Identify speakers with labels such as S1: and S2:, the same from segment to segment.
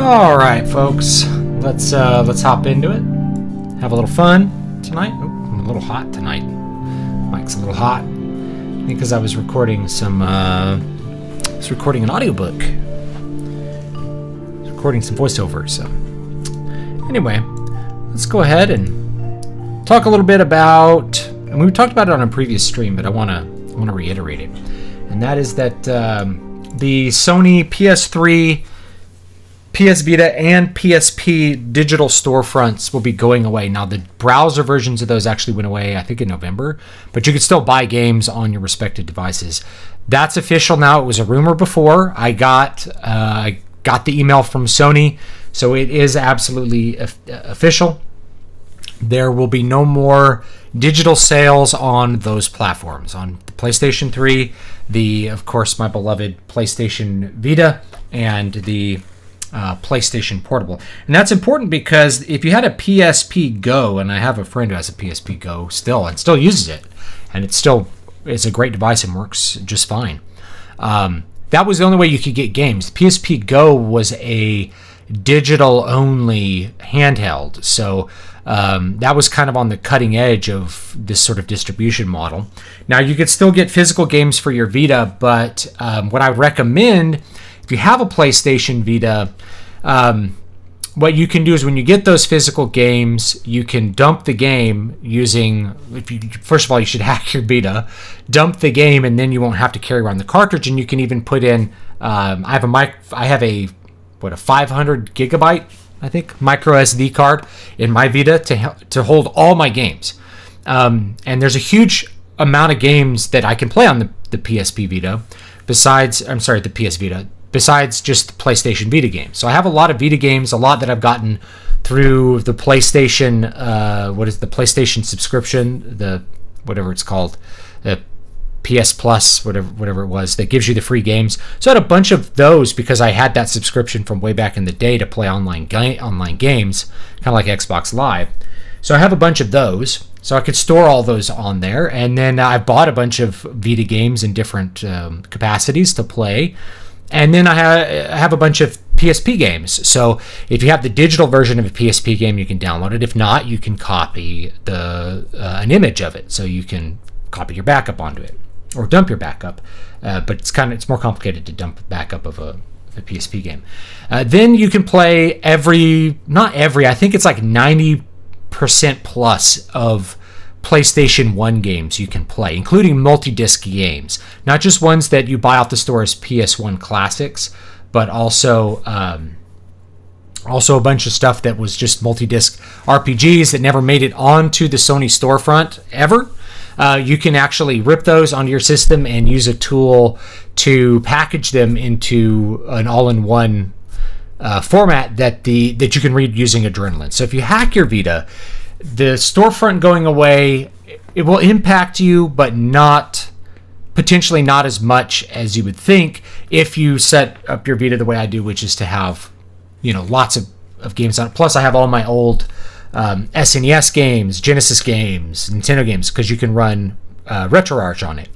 S1: All right, folks. Let's hop into it. Have a little fun tonight. Oh, I'm a little hot tonight. Mike's a little hot. I think because I was recording some. Recording an audiobook. Recording some voiceovers. So, anyway, let's go ahead and talk a little bit about. And we talked about it on a previous stream, but I want to reiterate it. And that is that the Sony PS3, PS Vita, and PSP digital storefronts will be going away. Now, the browser versions of those actually went away, I think, in November, but you could still buy games on your respective devices. That's official now. It was a rumor before. I got the email from Sony, so it is absolutely official. There will be no more digital sales on those platforms. On the PlayStation 3, of course, my beloved PlayStation Vita, and the PlayStation Portable. And that's important because if you had a PSP Go, and I have a friend who has a PSP Go still and still uses it, and it's a great device and works just fine. That was the only way you could get games. The PSP Go was a digital-only handheld, so that was kind of on the cutting edge of this sort of distribution model. Now, you could still get physical games for your Vita, but what I recommend, if you have a PlayStation Vita, what you can do is when you get those physical games, you can dump the game using, first of all, you should hack your Vita, dump the game, and then you won't have to carry around the cartridge, and you can even put in, I have a 500 gigabyte, I think, micro SD card in my Vita to hold all my games. And there's a huge amount of games that I can play on the PSP Vita, the PS Vita, besides just the PlayStation Vita games. So I have a lot of Vita games, a lot that I've gotten through the PlayStation, the PlayStation subscription, whatever it's called, the PS Plus, whatever it was, that gives you the free games. So I had a bunch of those because I had that subscription from way back in the day to play online games, kind of like Xbox Live. So I have a bunch of those. So I could store all those on there. And then I bought a bunch of Vita games in different capacities to play. And then I have a bunch of PSP games. So if you have the digital version of a PSP game, you can download it. If not, you can copy an image of it. So you can copy your backup onto it or dump your backup. But it's more complicated to dump a backup of a PSP game. Then you can play I think it's like 90% plus of PlayStation 1 games you can play, including multi-disc games. Not just ones that you buy off the store as PS1 classics, but also a bunch of stuff that was just multi-disc RPGs that never made it onto the Sony storefront ever. You can actually rip those onto your system and use a tool to package them into an all-in-one format that you can read using Adrenaline. So if you hack your Vita, the storefront going away, it will impact you, but potentially not as much as you would think if you set up your Vita the way I do, which is to have, lots of games on it. Plus, I have all my old SNES games, Genesis games, Nintendo games, because you can run RetroArch on it.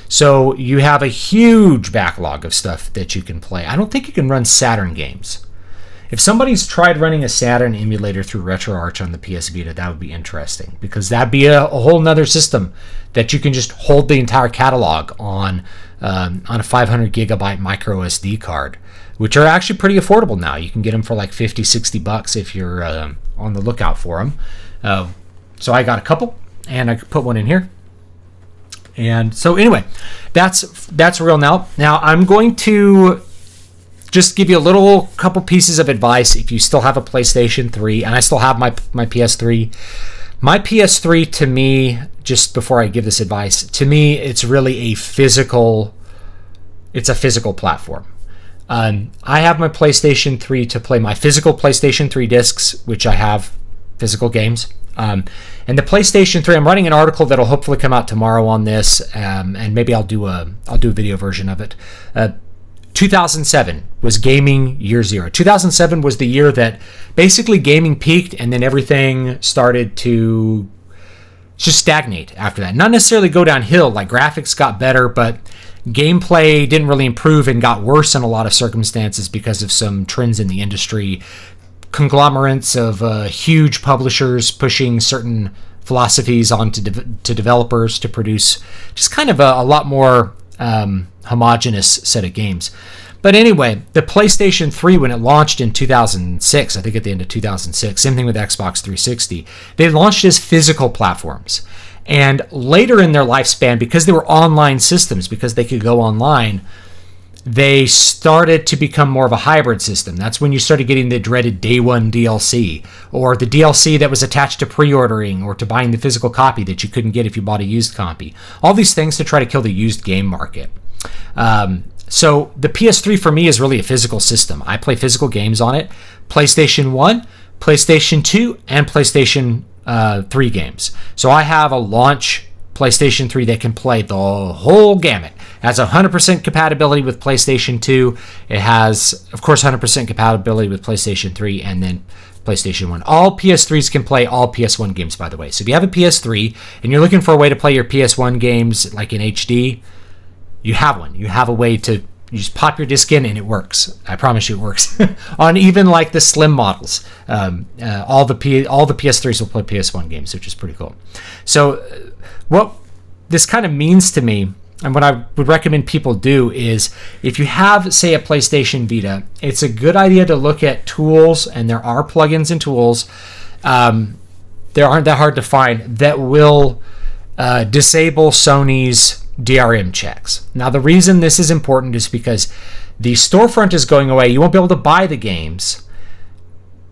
S1: So you have a huge backlog of stuff that you can play. I don't think you can run Saturn games. If somebody's tried running a Saturn emulator through RetroArch on the PS Vita, that would be interesting, because that'd be a whole nother system that you can just hold the entire catalog on a 500 gigabyte micro SD card, which are actually pretty affordable now. You can get them for like $50-$60 if you're on the lookout for them. So I got a couple, and I could put one in here. And so anyway, that's real now. Now I'm going to just give you a couple pieces of advice if you still have a PlayStation 3, and I still have my PS3. My PS3, to me, just before I give this advice, to me, it's really a physical platform. I have my PlayStation 3 to play my physical PlayStation 3 discs, which I have physical games. And the PlayStation 3, I'm writing an article that'll hopefully come out tomorrow on this, and maybe I'll do a video version of it. 2007 was gaming year zero. 2007 was the year that basically gaming peaked, and then everything started to just stagnate after that. Not necessarily go downhill, like graphics got better, but gameplay didn't really improve and got worse in a lot of circumstances because of some trends in the industry. Conglomerates of huge publishers pushing certain philosophies onto to developers to produce just kind of a lot more homogenous set of games. But anyway, the PlayStation 3, when it launched in 2006, I think at the end of 2006, same thing with Xbox 360, they launched as physical platforms. And later in their lifespan, because they were online systems, because they could go online, they started to become more of a hybrid system. That's when you started getting the dreaded day one DLC, or the DLC that was attached to pre-ordering or to buying the physical copy that you couldn't get if you bought a used copy. All these things to try to kill the used game market. So the PS3 for me is really a physical system. I play physical games on it. PlayStation 1, PlayStation 2, and PlayStation 3 games. So I have a launch PlayStation 3 that can play the whole gamut. It has 100% compatibility with PlayStation 2. It has, of course, 100% compatibility with PlayStation 3 and then PlayStation 1. All PS3s can play all PS1 games, by the way. So if you have a PS3 and you're looking for a way to play your PS1 games like in HD, you have one. You have a way to, you just pop your disc in and it works. I promise you it works. On even like the slim models, all the PS3s will play PS1 games, which is pretty cool. So what this kind of means to me, and what I would recommend people do, is if you have, say, a PlayStation Vita, it's a good idea to look at tools, and there are plugins and tools. They aren't that hard to find that will disable Sony's DRM checks. Now, the reason this is important is because the storefront is going away. You won't be able to buy the games.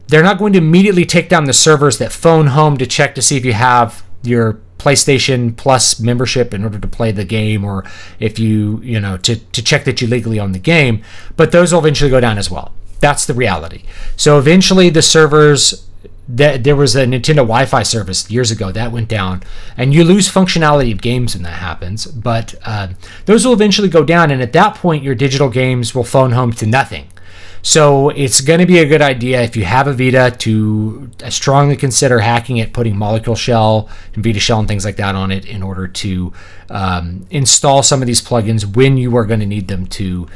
S1: They're not going to immediately take down the servers that phone home to check to see if you have your PlayStation Plus membership in order to play the game, or if you to check that you legally own the game. But those will eventually go down as well. That's the reality. So eventually the servers, there was a Nintendo Wi-Fi service years ago that went down, and you lose functionality of games when that happens. But those will eventually go down, and at that point your digital games will phone home to nothing. So it's going to be a good idea, if you have a Vita, to strongly consider hacking it, putting Molecule Shell and Vita Shell and things like that on it in order to install some of these plugins when you are going to need them to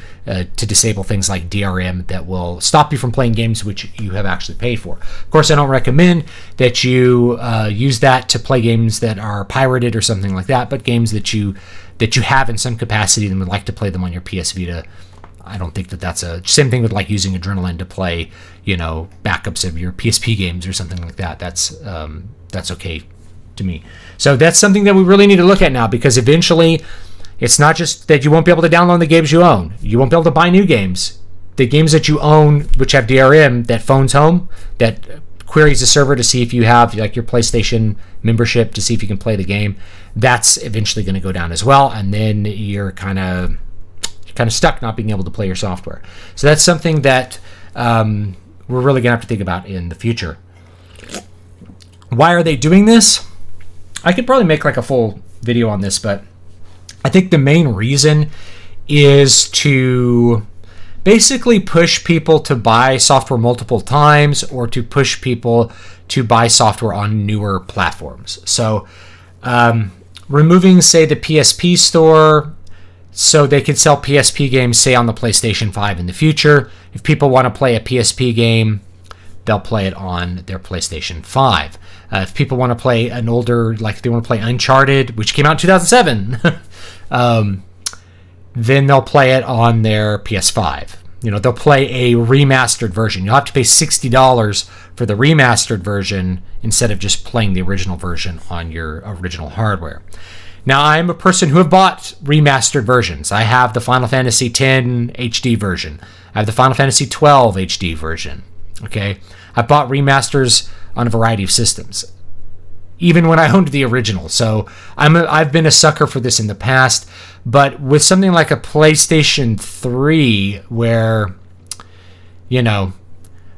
S1: disable things like DRM that will stop you from playing games which you have actually paid for. Of course, I don't recommend that you use that to play games that are pirated or something like that, but games that you have in some capacity and would like to play them on your PS Vita. I don't think that's a same thing with like using Adrenaline to play, backups of your PSP games or something like that. That's okay to me. So that's something that we really need to look at now, because eventually it's not just that you won't be able to download the games you own. You won't be able to buy new games. The games that you own, which have DRM, that phones home, that queries the server to see if you have like your PlayStation membership to see if you can play the game, that's eventually going to go down as well. And then you're kind of stuck not being able to play your software. So that's something that we're really going to have to think about in the future. Why are they doing this? I could probably make like a full video on this, but I think the main reason is to basically push people to buy software multiple times, or to push people to buy software on newer platforms. So removing, say, the PSP store, so they can sell PSP games, say, on the PlayStation 5 in the future. If people want to play a PSP game, they'll play it on their PlayStation 5. If people want to play an older, like if they want to play Uncharted, which came out in 2007, then they'll play it on their PS5. They'll play a remastered version. You'll have to pay $60 for the remastered version instead of just playing the original version on your original hardware. Now, I'm a person who have bought remastered versions. I have the Final Fantasy X HD version. I have the Final Fantasy 12 HD version. Okay, I've bought remasters on a variety of systems, even when I owned the original. So I've been a sucker for this in the past. But with something like a PlayStation 3, where,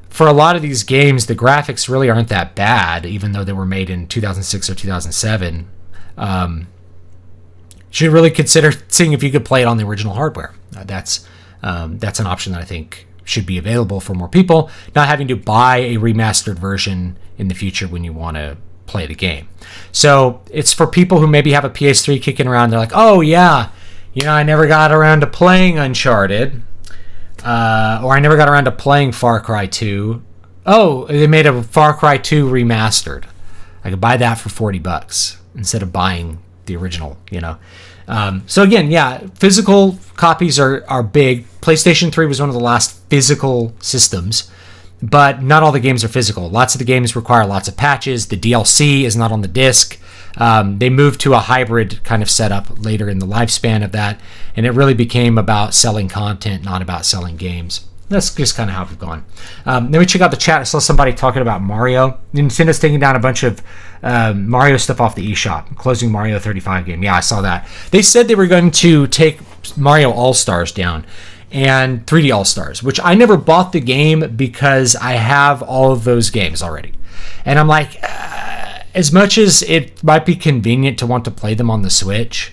S1: for a lot of these games, the graphics really aren't that bad, even though they were made in 2006 or 2007. Should really consider seeing if you could play it on the original hardware. That's an option that I think should be available for more people, not having to buy a remastered version in the future when you want to play the game. So it's for people who maybe have a PS3 kicking around. They're like, oh yeah, I never got around to playing Uncharted, or I never got around to playing Far Cry 2. Oh, they made a Far Cry 2 remastered. I could buy that for $40 instead of buying the original, So again, yeah, physical copies are big. PlayStation 3 was one of the last physical systems, but not all the games are physical. Lots of the games require lots of patches. The DLC is not on the disc. They moved to a hybrid kind of setup later in the lifespan of that, and it really became about selling content, not about selling games. That's just kind of how we've gone. Let me check out the chat. I saw somebody talking about Mario. Nintendo's taking down a bunch of Mario stuff off the eShop, closing Mario 35 game. Yeah, I saw that. They said they were going to take Mario All-Stars down and 3D All-Stars, which I never bought the game because I have all of those games already. And I'm like, as much as it might be convenient to want to play them on the Switch,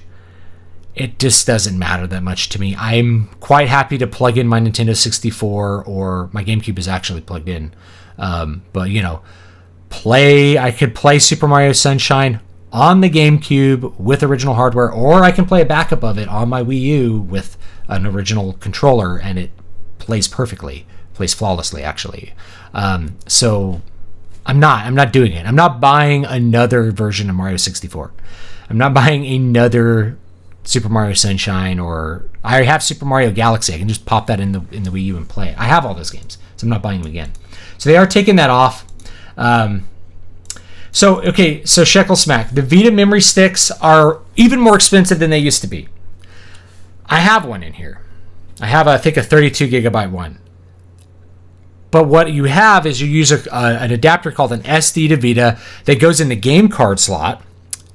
S1: it just doesn't matter that much to me. I'm quite happy to plug in my Nintendo 64, or my GameCube is actually plugged in. But, I could play Super Mario Sunshine on the GameCube with original hardware, or I can play a backup of it on my Wii U with an original controller, and it plays perfectly, plays flawlessly, actually. So I'm not doing it. I'm not buying another version of Mario 64. I'm not buying another Super Mario Sunshine, or I have Super Mario Galaxy. I can just pop that in the Wii U and play it. I have all those games, so I'm not buying them again. So they are taking that off. So Shekel Smack, the Vita memory sticks are even more expensive than they used to be. I have one in here. I have, I think, a 32 gigabyte one. But what you have is you use an adapter called an SD to Vita that goes in the game card slot.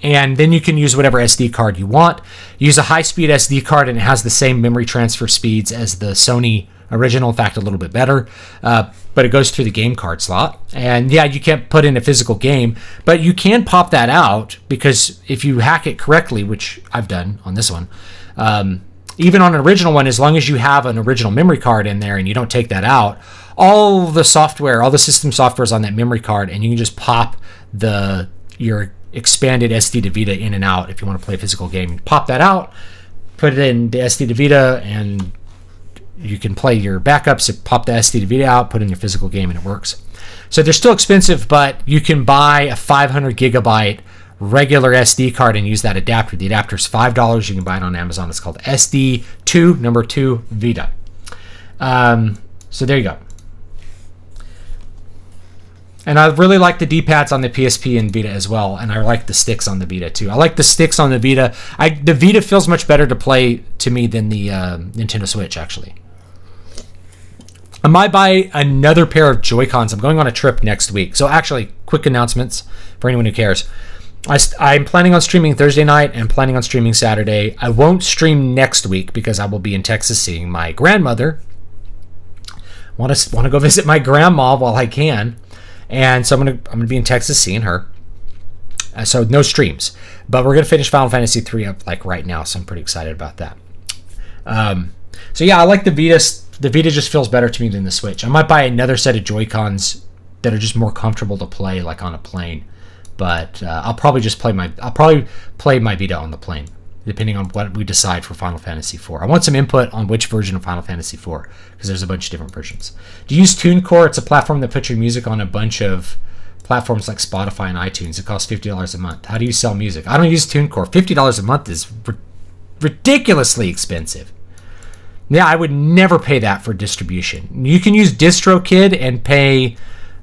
S1: And then you can use whatever SD card you want. Use a high-speed SD card, and it has the same memory transfer speeds as the Sony original, in fact, a little bit better. But it goes through the game card slot. And yeah, you can't put in a physical game, but you can pop that out, because if you hack it correctly, which I've done on this one, even on an original one, as long as you have an original memory card in there and you don't take that out, all the software, all the system software is on that memory card, and you can just pop your expanded SD to Vita in and out if you want to play a physical game. Pop that out, put it in the SD to Vita, and you can play your backups. So pop the SD to Vita out, put in your physical game, and it works. So they're still expensive, but you can buy a 500 gigabyte regular SD card and use that adapter. The adapter is $5. You can buy it on Amazon. It's called SD2 number 2 Vita. So there you go. And I really like the D-pads on the PSP and Vita as well, and I like the sticks on the Vita too. I like the sticks on the Vita. The Vita feels much better to play to me than the Nintendo Switch, actually. I might buy another pair of Joy-Cons. I'm going on a trip next week. So actually, quick announcements for anyone who cares. I'm planning on streaming Thursday night and planning on streaming Saturday. I won't stream next week because I will be in Texas seeing my grandmother. Want to go visit my grandma while I can. And so I'm gonna be in Texas seeing her. So no streams, but we're gonna finish Final Fantasy 3 up like right now. So I'm pretty excited about that. So yeah, I like the Vita. The Vita just feels better to me than the Switch. I might buy another set of Joy-Cons that are just more comfortable to play, like on a plane. But I'll probably play my Vita on the plane, depending on what we decide for Final Fantasy 4. I want some input on which version of Final Fantasy 4, because there's a bunch of different versions. Do you use TuneCore? It's a platform that puts your music on a bunch of platforms like Spotify and iTunes. It costs $50 a month. How do you sell music? I don't use TuneCore. $50 a month is ridiculously expensive. Yeah, I would never pay that for distribution. You can use DistroKid and pay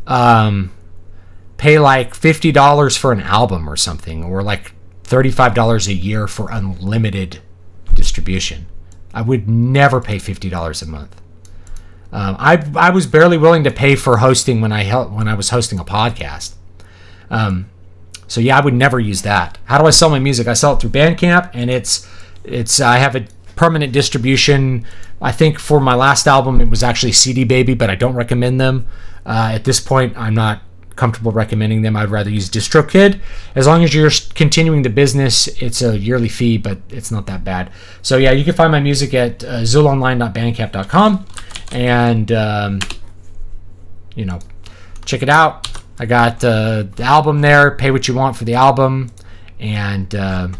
S1: like $50 for an album or something, or like $35 a year for unlimited distribution. I would never pay $50 a month. I was barely willing to pay for hosting when I was hosting a podcast. So yeah, I would never use that. How do I sell my music? I sell it through Bandcamp, and it's I have a permanent distribution. I think for my last album it was actually CD Baby, but I don't recommend them. At this point, I'm not comfortable recommending them. I'd rather use DistroKid. As long as you're continuing the business, it's a yearly fee, but it's not that bad. So yeah, you can find my music at zulonline.bandcamp.com, and check it out. I got the album there. Pay what you want for the album, and there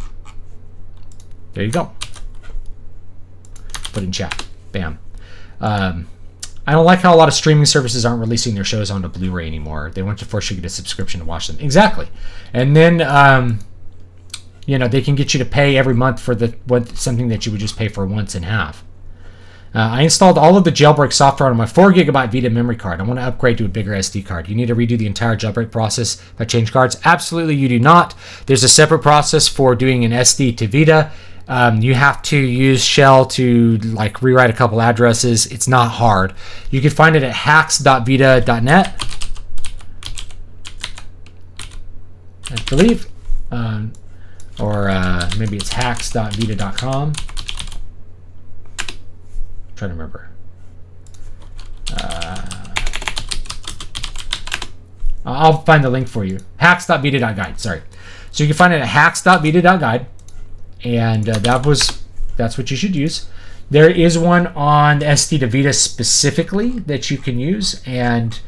S1: you go. Put it in chat. Bam. I don't like how a lot of streaming services aren't releasing their shows onto Blu-ray anymore. They want to force you to get a subscription to watch them. Exactly. And then, they can get you to pay every month for something that you would just pay for once and half. I installed all of the jailbreak software on my 4 gigabyte Vita memory card. I want to upgrade to a bigger SD card. You need to redo the entire jailbreak process if I change cards? Absolutely, you do not. There's a separate process for doing an SD to Vita. You have to use shell to rewrite a couple addresses. It's not hard. You can find it at hacks.vita.net, I believe, or maybe it's hacks.vita.com. I'm trying to remember. I'll find the link for you. Hacks.vita.guide. Sorry. So you can find it at hacks.vita.guide. And that's what you should use. There is one on the SD to Vita specifically that you can use, and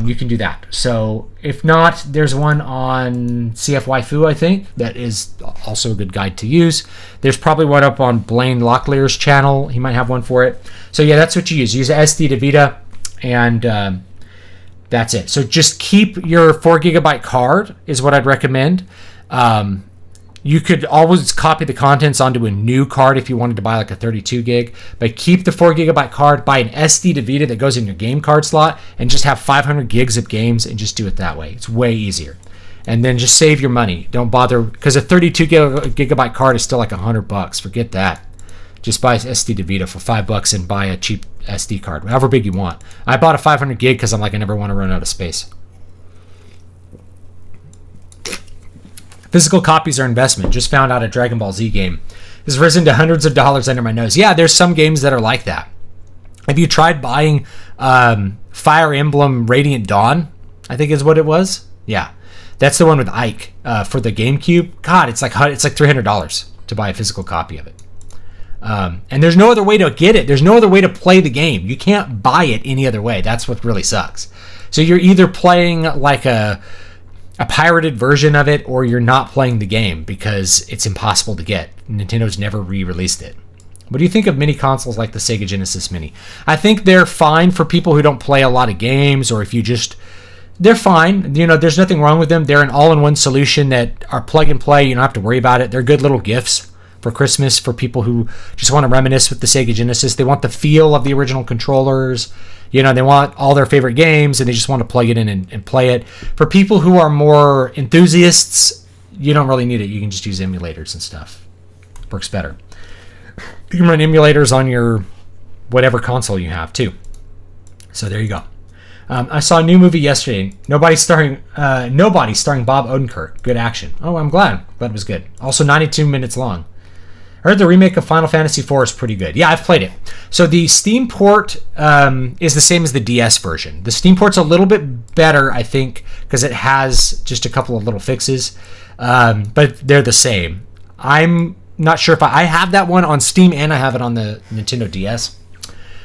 S1: you can do that. So if not, there's one on CFYFU, I think, that is also a good guide to use. There's probably one up on Blaine Locklear's channel. He might have one for it. So yeah, that's what you use. Use SD to Vita, and that's it. So just keep your 4 gigabyte card is what I'd recommend. You could always copy the contents onto a new card if you wanted to buy a 32 gig, but keep the 4 gigabyte card, buy an SD to Vita that goes in your game card slot, and just have 500 gigs of games and just do it that way. It's way easier. And then just save your money. Don't bother, because a 32 gigabyte card is still $100. Forget that. Just buy SD to Vita for $5 and buy a cheap SD card, however big you want. I bought a 500 gig because I'm I never want to run out of space. Physical copies are investment. Just found out a Dragon Ball Z game has risen to hundreds of dollars under my nose. Yeah, there's some games that are like that. Have you tried buying Fire Emblem Radiant Dawn? I think is what it was. Yeah, that's the one with Ike for the GameCube. God, it's like $300 to buy a physical copy of it. And there's no other way to get it. There's no other way to play the game. You can't buy it any other way. That's what really sucks. So you're either playing a pirated version of it, or you're not playing the game because it's impossible to get. Nintendo's never re-released it. What do you think of mini consoles like the Sega Genesis Mini? I think they're fine for people who don't play a lot of games, or if you just... They're fine. There's nothing wrong with them. They're an all-in-one solution that are plug and play. You don't have to worry about it. They're good little gifts for Christmas for people who just want to reminisce with the Sega Genesis. They want the feel of the original controllers. They want all their favorite games, and they just want to plug it in and play it. For people who are more enthusiasts, you don't really need it. You can just use emulators and stuff. Works better. You can run emulators on your whatever console you have, too. So there you go. I saw a new movie yesterday. Nobody starring Bob Odenkirk. Good action. Oh, I'm glad. But it was good. Also 92 minutes long. I heard the remake of Final Fantasy IV is pretty good. Yeah, I've played it. So the Steam port is the same as the DS version. The Steam port's a little bit better, I think, because it has just a couple of little fixes. But they're the same. I'm not sure if I have that one on Steam and I have it on the Nintendo DS.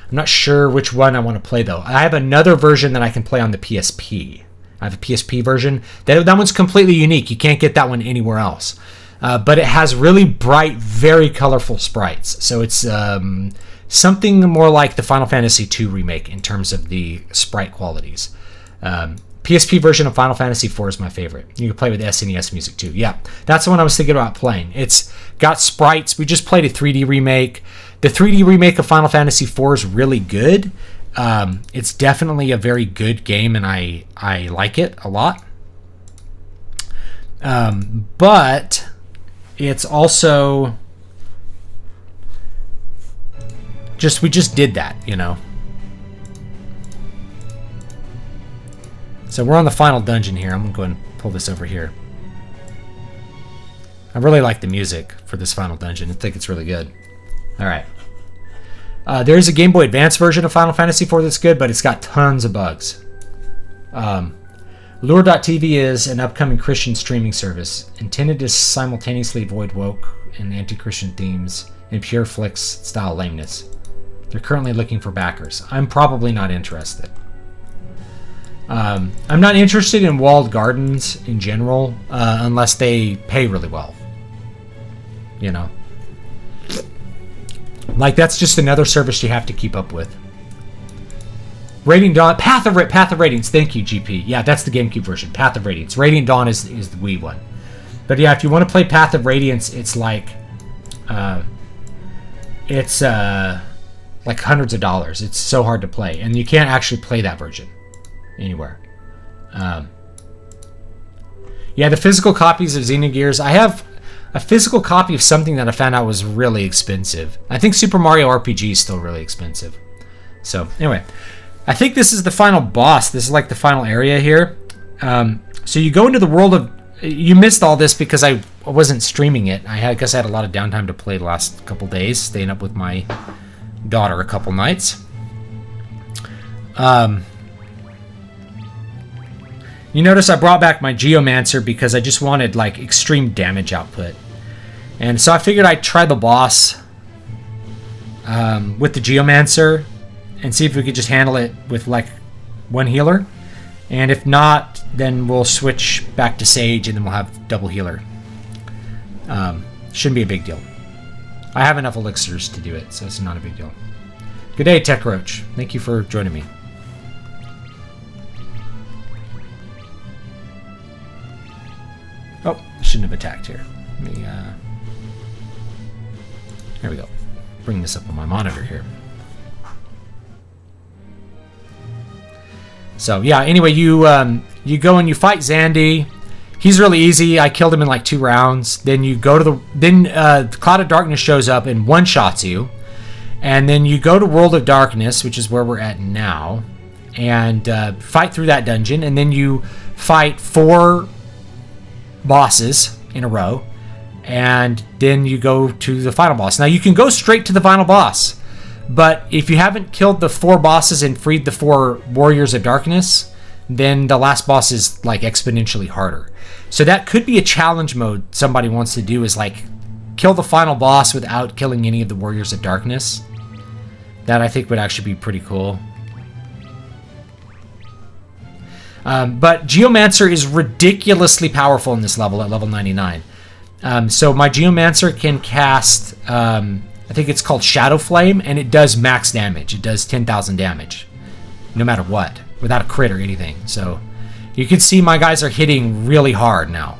S1: I'm not sure which one I want to play, though. I have another version that I can play on the PSP. I have a PSP version. That one's completely unique. You can't get that one anywhere else. But it has really bright, very colorful sprites. So it's something more like the Final Fantasy II remake in terms of the sprite qualities. PSP version of Final Fantasy IV is my favorite. You can play with SNES music too. Yeah, that's the one I was thinking about playing. It's got sprites. We just played a 3D remake. The 3D remake of Final Fantasy IV is really good. It's definitely a very good game, and I like it a lot. But it's also we just did that, So we're on the final dungeon here. I'm going to go and pull this over here. I really like the music for this final dungeon. I think it's really good. All right. There is a Game Boy Advance version of Final Fantasy IV that's good, but it's got tons of bugs. Lure.tv is an upcoming Christian streaming service intended to simultaneously avoid woke and anti-Christian themes and pure flicks style lameness. They're currently looking for backers. I'm probably not interested. I'm not interested in walled gardens in general, unless they pay really well. Like, that's just another service you have to keep up with. Radiant Dawn, Path of Radiance. Thank you, GP. Yeah, that's the GameCube version. Path of Radiance. Radiant Dawn is the Wii one. But yeah, if you want to play Path of Radiance, it's like, like hundreds of dollars. It's so hard to play, and you can't actually play that version anywhere. Yeah, the physical copies of Xenogears. I have a physical copy of something that I found out was really expensive. I think Super Mario RPG is still really expensive. So anyway, I think this is the final boss. This is like the final area here. So you go into the world of... You missed all this because I wasn't streaming it. I guess I had a lot of downtime to play the last couple days, staying up with my daughter a couple nights. You notice I brought back my Geomancer because I just wanted like extreme damage output. And so I figured I'd try the boss with the Geomancer and see if we could just handle it with like one healer. And if not, then we'll switch back to Sage and then we'll have double healer. Shouldn't be a big deal. I have enough elixirs to do it, so it's not a big deal. Good day, Tech Roach. Thank you for joining me. Oh, I shouldn't have attacked here. Let me, there we go. Bring this up on my monitor here. So yeah, anyway, you go and you fight Zandy. He's really easy. I killed him in like 2 rounds. Then you go to the Cloud of Darkness shows up and one-shots you. And then you go to World of Darkness, which is where we're at now, and fight through that dungeon. And then you fight 4 bosses in a row, and then you go to the final boss. Now you can go straight to the final boss, but if you haven't killed the 4 bosses and freed the 4 Warriors of Darkness, then the last boss is like exponentially harder. So that could be a challenge mode somebody wants to do, is like kill the final boss without killing any of the Warriors of Darkness. That I think would actually be pretty cool. But Geomancer is ridiculously powerful in this level at level 99. So my Geomancer can cast, I think it's called Shadow Flame, and it does max damage. It does 10,000 damage, no matter what, without a crit or anything. So you can see my guys are hitting really hard now.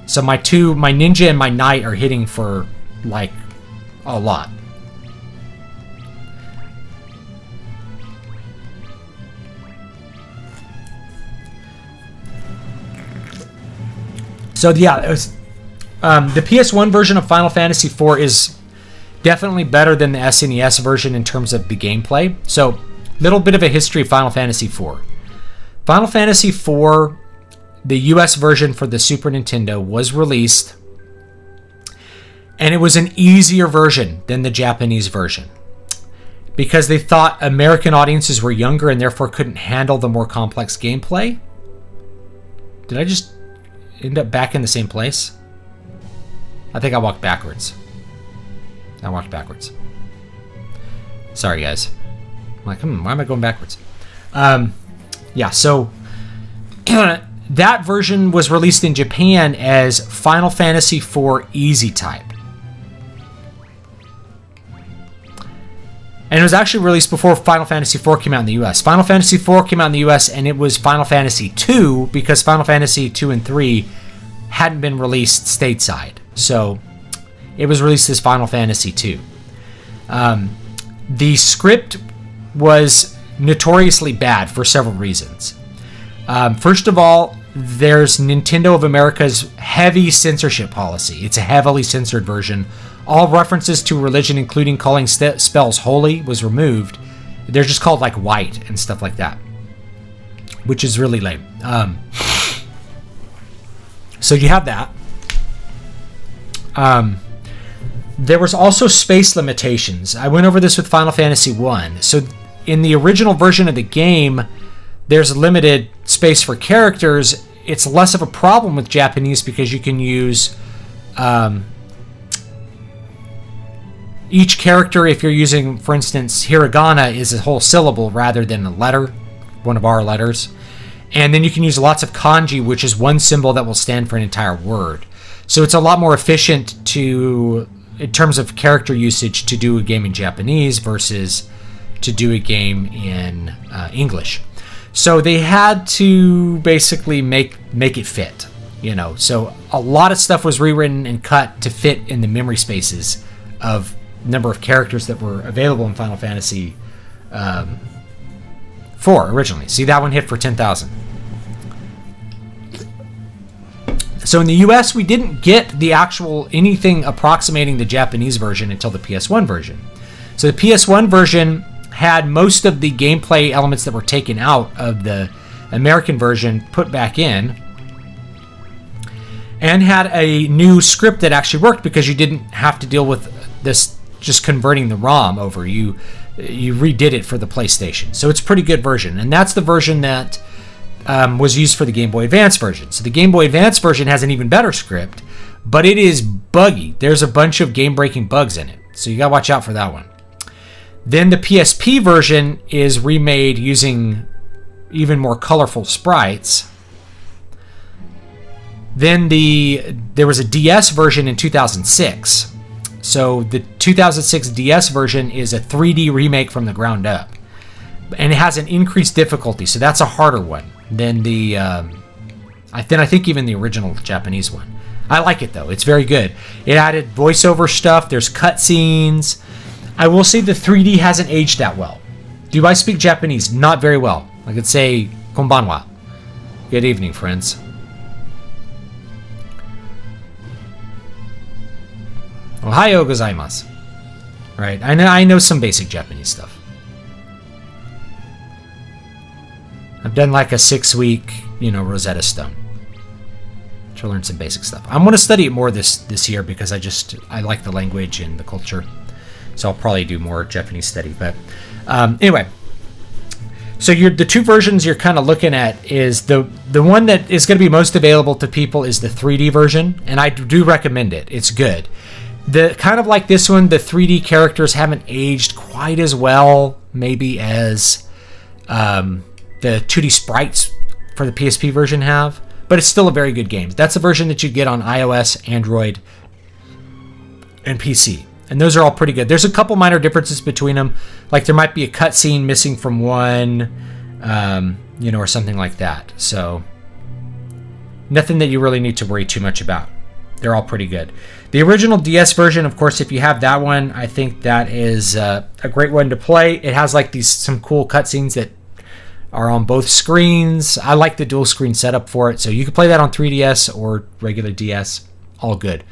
S1: So my Ninja and my Knight are hitting for, like, a lot. So yeah, the PS1 version of Final Fantasy IV is definitely better than the SNES version in terms of the gameplay. So, little bit of a history of Final Fantasy IV. Final Fantasy IV, the US version for the Super Nintendo, was released, and it was an easier version than the Japanese version, because they thought American audiences were younger and therefore couldn't handle the more complex gameplay. Did I just end up back in the same place? I think I walked backwards. Sorry, guys. I'm like, why am I going backwards? Yeah, so that version was released in Japan as Final Fantasy IV Easy Type. And it was actually released before Final Fantasy IV came out in the US. Final Fantasy IV came out in the US, and it was Final Fantasy II, because Final Fantasy II and III hadn't been released stateside. So it was released as Final Fantasy II. The script was notoriously bad for several reasons. First of all, there's Nintendo of America's heavy censorship policy. It's a heavily censored version. All references to religion, including calling spells holy, was removed. They're just called like white and stuff like that, which is really lame. So you have that. There was also space limitations. I went over this with Final Fantasy I. So in the original version of the game, there's limited space for characters. It's less of a problem with Japanese because you can use each character, if you're using, for instance, hiragana is a whole syllable rather than a letter, one of our letters. And then you can use lots of kanji, which is one symbol that will stand for an entire word. So it's a lot more efficient to in terms of character usage to do a game in Japanese versus to do a game in English. So they had to basically make it fit, you know. So a lot of stuff was rewritten and cut to fit in the memory spaces of number of characters that were available in Final Fantasy 4 originally. See, that one hit for 10,000. So in the US, we didn't get the actual anything approximating the Japanese version until the PS1 version. So the PS1 version had most of the gameplay elements that were taken out of the American version put back in, and had a new script that actually worked because you didn't have to deal with this just converting the ROM over. You redid it for the PlayStation. So it's a pretty good version, and that's the version that was used for the Game Boy Advance version. So the Game Boy Advance version has an even better script, but it is buggy. There's a bunch of game-breaking bugs in it, so you gotta watch out for that one. Then the PSP version is remade using even more colorful sprites. Then there was a DS version in 2006. So the 2006 DS version is a 3D remake from the ground up, and it has an increased difficulty, so that's a harder one than the I think even the original Japanese one. I like it though; it's very good. It added voiceover stuff. There's cutscenes. I will say the 3D hasn't aged that well. Do I speak Japanese? Not very well. I could say konbanwa. Good evening, friends. Ohayo gozaimasu. Right, I know some basic Japanese stuff. I've done like a 6-week, Rosetta Stone to learn some basic stuff. I'm going to study it more this year because I like the language and the culture. So I'll probably do more Japanese study. But anyway, so the two versions you're kind of looking at is the one that is going to be most available to people is the 3D version, and I do recommend it. It's good. The kind of like this one, the 3D characters haven't aged quite as well, maybe as the 2D sprites for the PSP version have, but it's still a very good game. That's a version that you get on iOS, Android, and PC. And those are all pretty good. There's a couple minor differences between them. Like there might be a cutscene missing from one, or something like that. So nothing that you really need to worry too much about. They're all pretty good. The original DS version, of course, if you have that one, I think that is a great one to play. It has like some cool cutscenes that are on both screens. I like the dual screen setup for it. So you can play that on 3DS or regular DS. All good.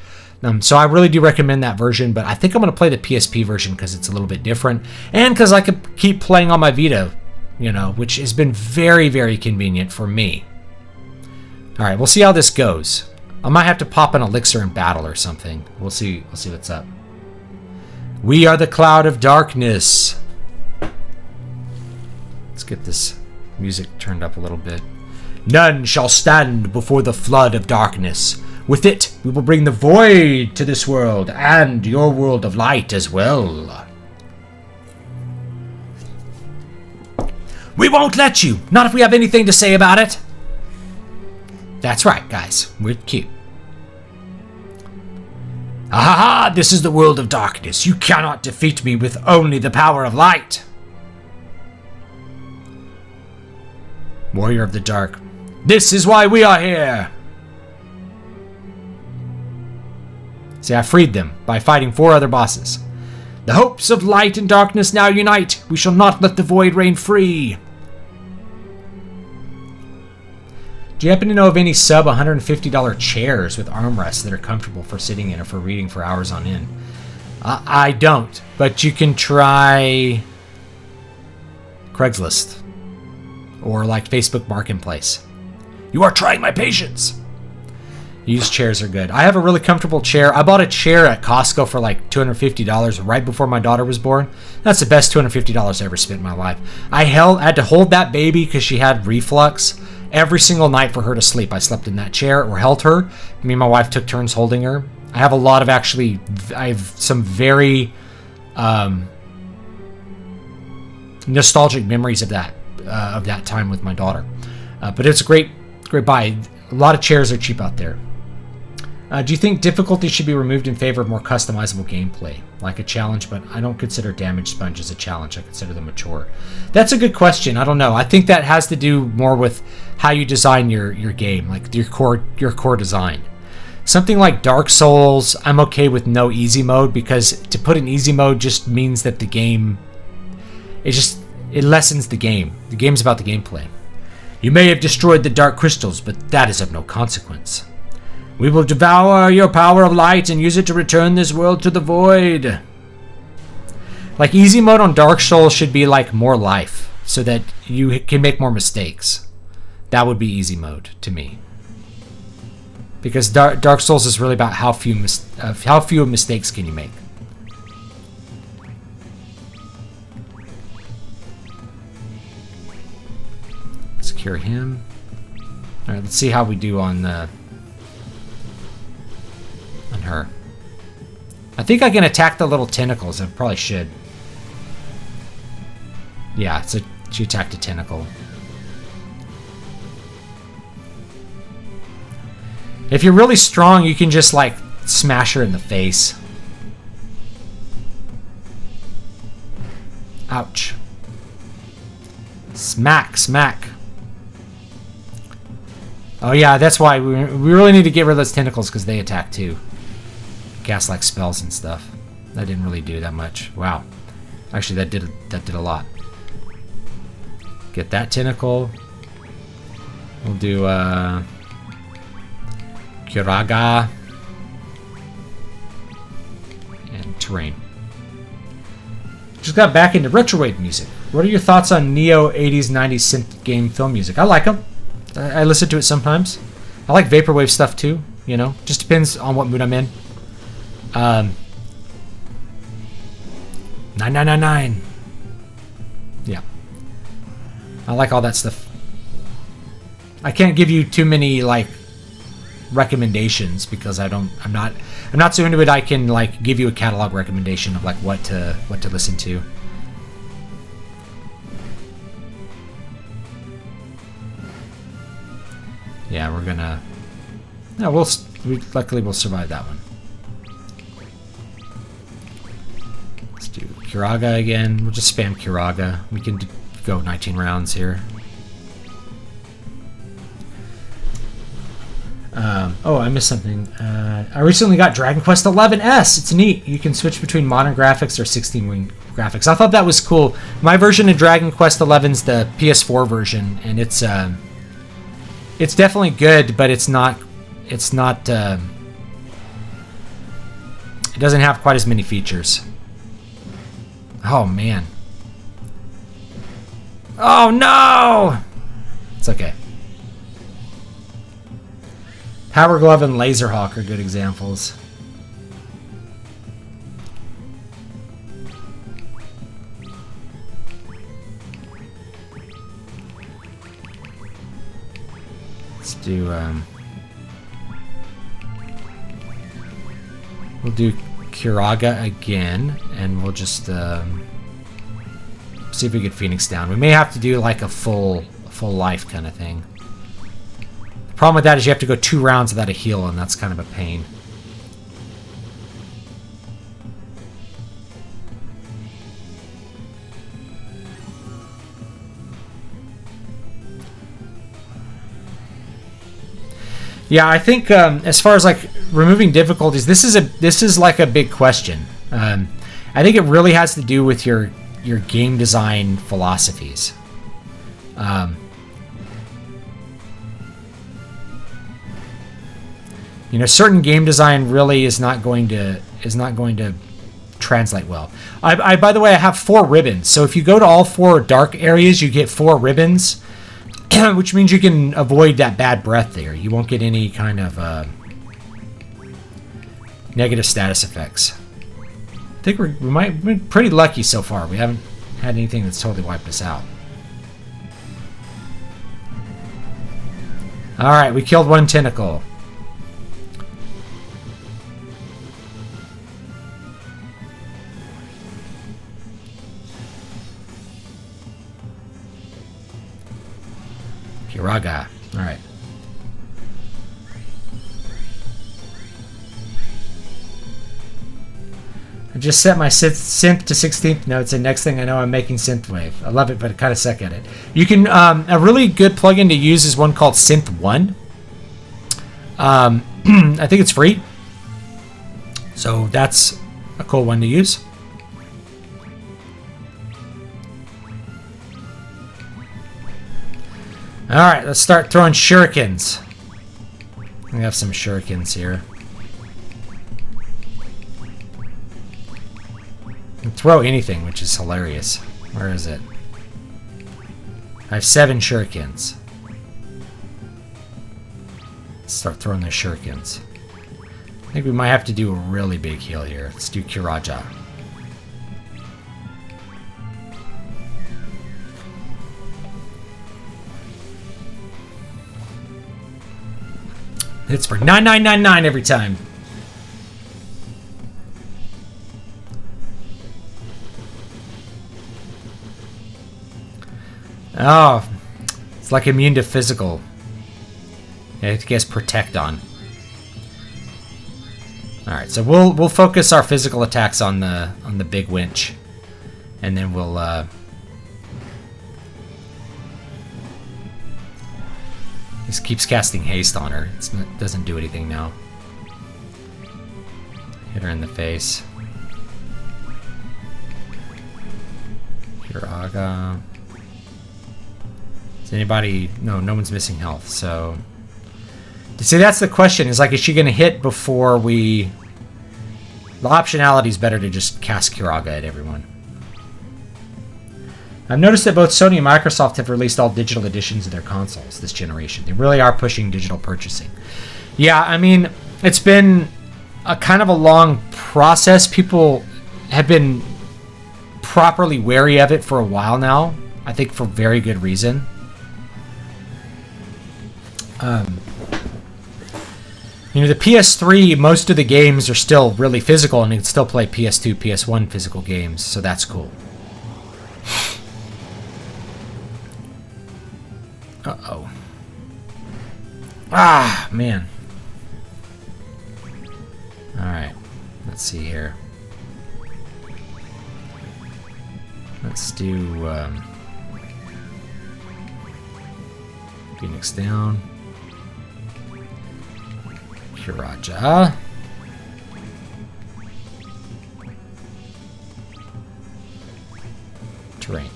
S1: So I really do recommend that version, but I think I'm going to play the PSP version because it's a little bit different, and because I could keep playing on my Vita, which has been very, very convenient for me. All right, we'll see how this goes. I might have to pop an elixir in battle or something. We'll see what's up. We are the cloud of darkness. Let's get this music turned up a little bit. None shall stand before the flood of darkness. With it, we will bring the void to this world, and your world of light as well. We won't let you, not if we have anything to say about it. That's right, guys, we're cute. Ahaha, this is the world of darkness. You cannot defeat me with only the power of light. Warrior of the Dark. This is why we are here. See, I freed them by fighting 4 other bosses. The hopes of light and darkness now unite. We shall not let the void reign free. Do you happen to know of any sub $150 chairs with armrests that are comfortable for sitting in or for reading for hours on end? I don't, but you can try Craigslist or like Facebook Marketplace. You are trying my patience. Used chairs are good. I have a really comfortable chair. I bought a chair at Costco for like $250 right before my daughter was born. That's the best $250 I ever spent in my life. I had to hold that baby because she had reflux every single night for her to sleep. I slept in that chair or held her. Me and my wife took turns holding her. I have I have some very nostalgic memories of that time with my daughter. But it's a great buy. A lot of chairs are cheap out there. Do you think difficulty should be removed in favor of more customizable gameplay, like a challenge? But I don't consider Damage Sponge as a challenge. I consider them a chore. That's a good question. I don't know. I think that has to do more with how you design your game, like your core design. Something like Dark Souls, I'm okay with no easy mode, because to put an easy mode just means that the game, it lessens the game. The game's about the gameplay. You may have destroyed the dark crystals, but that is of no consequence. We will devour your power of light and use it to return this world to the void. Like, easy mode on Dark Souls should be like more life, so that you can make more mistakes. That would be easy mode to me. Because Dark Souls is really about how few mistakes can you make. Secure him. All right, let's see how we do on her. I think I can attack the little tentacles. I probably should. Yeah, so she attacked a tentacle. If you're really strong, you can just, like, smash her in the face. Ouch. Smack, smack. Oh yeah, that's why we really need to get rid of those tentacles, because they attack too. Cast like spells and stuff. That didn't really do that much. Wow. Actually, that did a lot. Get that tentacle. We'll do Kiraga and terrain. Just got back into retrowave music. What are your thoughts on neo 80s 90s synth game film music? I like them. I listen to it sometimes. I like vaporwave stuff too, you know. Just depends on what mood I'm in. 9999. Yeah. I like all that stuff. I can't give you too many like recommendations because I'm not so into it. I can like give you a catalog recommendation of like what to listen to. Yeah, we're gonna. No, luckily we'll survive that one. Let's do Kiraga again. We'll just spam Kiraga. We can go 19 rounds here. Oh, I missed something. I recently got Dragon Quest XI S. It's neat. You can switch between modern graphics or 16-wing graphics. I thought that was cool. My version of Dragon Quest XI is the PS4 version, and it's definitely good, but it doesn't have quite as many features. Oh man. Oh no! It's okay. Power Glove and Laser Hawk are good examples. Let's do we'll do Kiraga again, and we'll just see if we get Phoenix down. We may have to do like a full life kind of thing. The problem with that is you have to go 2 rounds without a heal, and that's kind of a pain. Yeah, I think as far as like removing difficulties, this is like a big question. I think it really has to do with your game design philosophies. You know, certain game design really is not going to translate well. By the way, I have 4 ribbons. So if you go to all 4 dark areas, you get 4 ribbons. Which means you can avoid that bad breath there. You won't get any kind of negative status effects. I think we're pretty lucky so far. We haven't had anything that's totally wiped us out. Alright, we killed 1 tentacle. Kiraga. Alright. I just set my synth to 16th notes, and next thing I know, I'm making synthwave. I love it, but I kind of suck at it. You can a really good plugin to use is one called Synth One. I think it's free, so that's a cool one to use. All right, let's start throwing shurikens. We have some shurikens here. You can throw anything, which is hilarious. Where is it? I have 7 shurikens. Let's start throwing the shurikens. I think we might have to do a really big heal here. Let's do Kiraja. Hits for 9999 every time. Oh, it's like immune to physical. I guess protect on. All right, so we'll focus our physical attacks on the big winch, and then we'll This keeps casting haste on her. It doesn't do anything now. Hit her in the face. Kiraga. Is anybody... No one's missing health, so... See, that's the question. Is like, is she going to hit before we... The optionality is better to just cast Kiraga at everyone. I've noticed that both Sony and Microsoft have released all digital editions of their consoles this generation. They really are pushing digital purchasing. Yeah, I mean, it's been a kind of a long process. People have been properly wary of it for a while now. I think for very good reason. You know, the PS3, most of the games are still really physical, and you can still play PS2, PS1 physical games, so that's cool. Uh-oh. Ah, man. Alright. Let's see here. Let's do, Phoenix down. Kiraja. Terrain.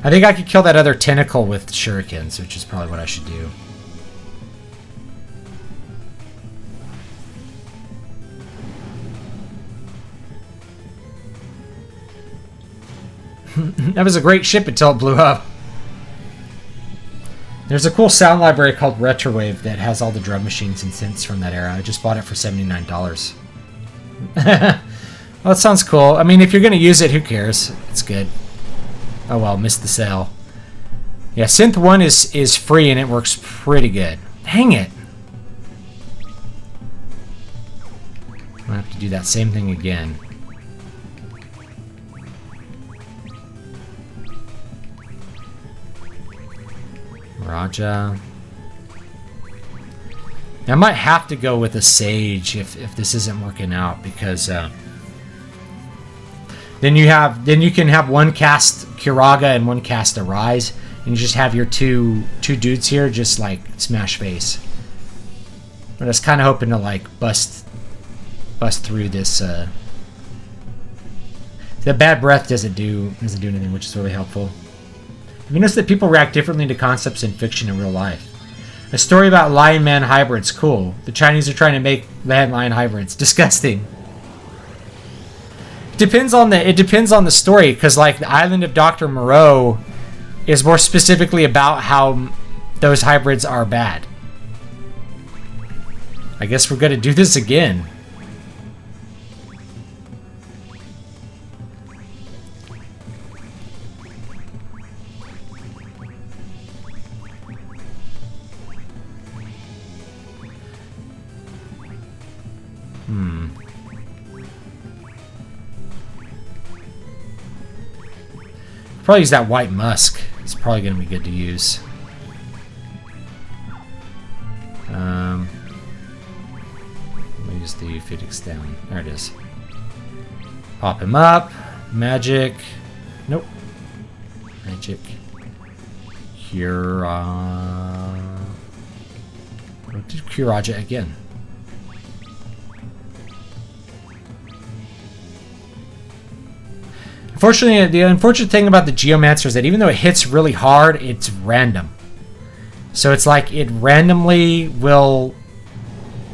S1: I think I could kill that other tentacle with shurikens, which is probably what I should do. That was a great ship until it blew up. There's a cool sound library called Retrowave that has all the drum machines and synths from that era. I just bought it for $79. Well, that sounds cool. I mean, if you're going to use it, who cares? It's good. Oh well, missed the sale. Yeah, Synth 1 is free and it works pretty good. Dang it. I'm gonna have to do that same thing again. Raja. I might have to go with a Sage if this isn't working out, because then you can have one cast Kiraga and one cast Arise, and you just have your two dudes here just like smash face. But I was kind of hoping to like bust through this. The bad breath doesn't do anything, which is really helpful. Have you noticed that people react differently to concepts in fiction and real life? A story about lion-man hybrids, cool. The Chinese are trying to make man-lion hybrids, disgusting. It depends on the story, because like the Island of Dr. Moreau is more specifically about how those hybrids are bad. I guess we're gonna do this again. Probably use that white musk. It's probably going to be good to use. Let me use the Phoenix down. There it is. Pop him up. Magic. Nope. Magic. Cure. What did Curaja again? Unfortunately, the unfortunate thing about the Geomancer is that even though it hits really hard, it's random. So it's like it randomly will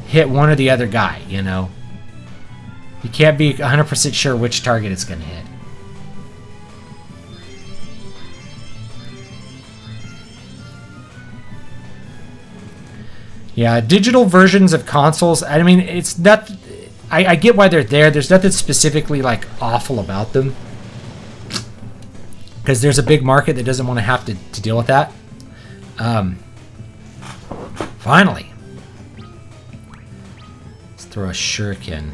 S1: hit one or the other guy, you know? You can't be 100% sure which target it's going to hit. Yeah, digital versions of consoles, I mean, it's not... I get why they're there. There's nothing specifically, like, awful about them. Because there's a big market that doesn't want to have to deal with that. Finally. Let's throw a shuriken.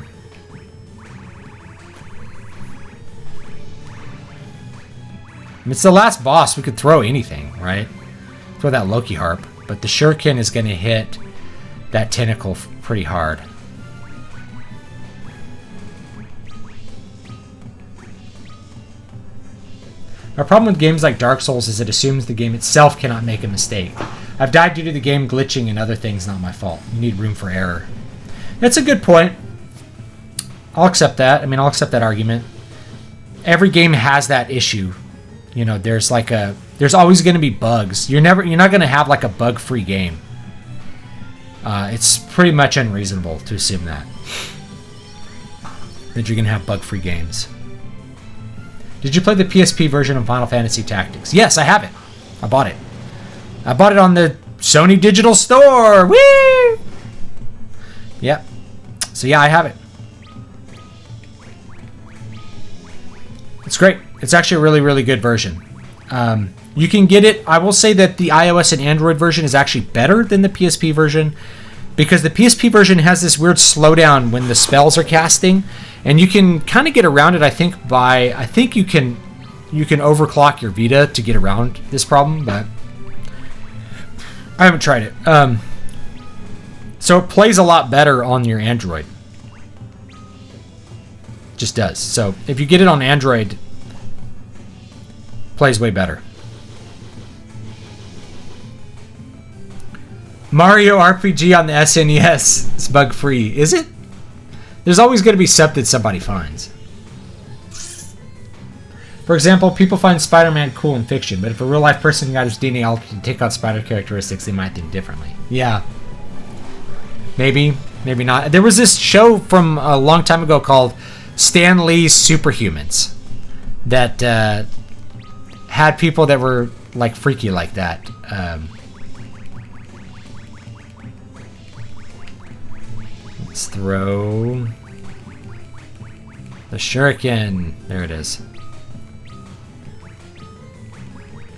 S1: I mean, it's the last boss. We could throw anything, right? Throw that Loki harp. But the shuriken is going to hit that tentacle pretty hard. Our problem with games like Dark Souls is it assumes the game itself cannot make a mistake. I've died due to the game glitching and other things, not my fault. You need room for error. That's a good point. I'll accept that. I mean, I'll accept that argument. Every game has that issue. You know, there's always going to be bugs. You're not going to have like a bug-free game. It's pretty much unreasonable to assume that you're going to have bug-free games. Did you play the PSP version of Final Fantasy Tactics? Yes, I have it. I bought it. I bought it on the Sony Digital Store. Woo! Yep. So yeah, I have it. It's great. It's actually a really, really good version. You can get it. I will say that the iOS and Android version is actually better than the PSP version because the PSP version has this weird slowdown when the spells are casting, and you can kind of get around it. I think you can overclock your Vita to get around this problem, but I haven't tried it. So it plays a lot better on your Android. Just does. So if you get it on Android, plays way better. Mario RPG on the SNES is bug-free. Is it? There's always going to be something somebody finds. For example, people find Spider-Man cool in fiction, but if a real-life person got his DNA altered to take on Spider characteristics, they might think differently. Yeah. Maybe. Maybe not. There was this show from a long time ago called Stan Lee's Superhumans that had people that were like freaky like that. Let's throw the shuriken. There it is.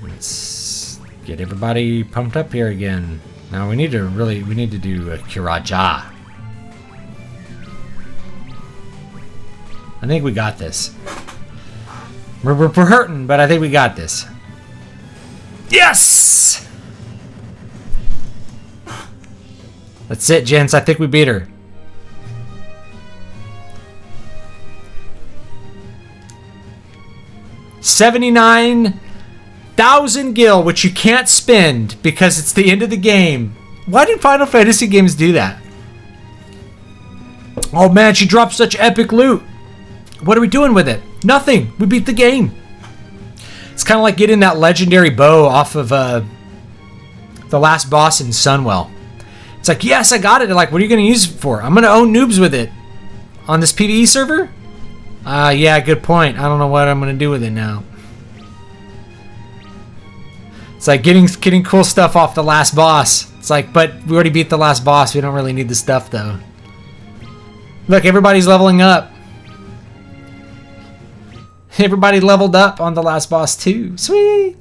S1: Let's get everybody pumped up here again. Now we need to do a Curaja. I think we got this. We're hurting, but I think we got this. Yes! That's it, gents. I think we beat her. $79,000 gil, which you can't spend because it's the end of the game. Why do Final Fantasy games do that? Oh man, she dropped such epic loot. What are we doing with it? Nothing. We beat the game. It's kind of like getting that legendary bow off of the last boss in Sunwell. It's like, yes, I got it. They're like, what are you going to use it for? I'm going to own noobs with it. On this PvE server? Yeah, good point. I don't know what I'm going to do with it now. It's like getting cool stuff off the last boss. It's like, but we already beat the last boss. We don't really need the stuff, though. Look, everybody's leveling up. Everybody leveled up on the last boss, too. Sweet!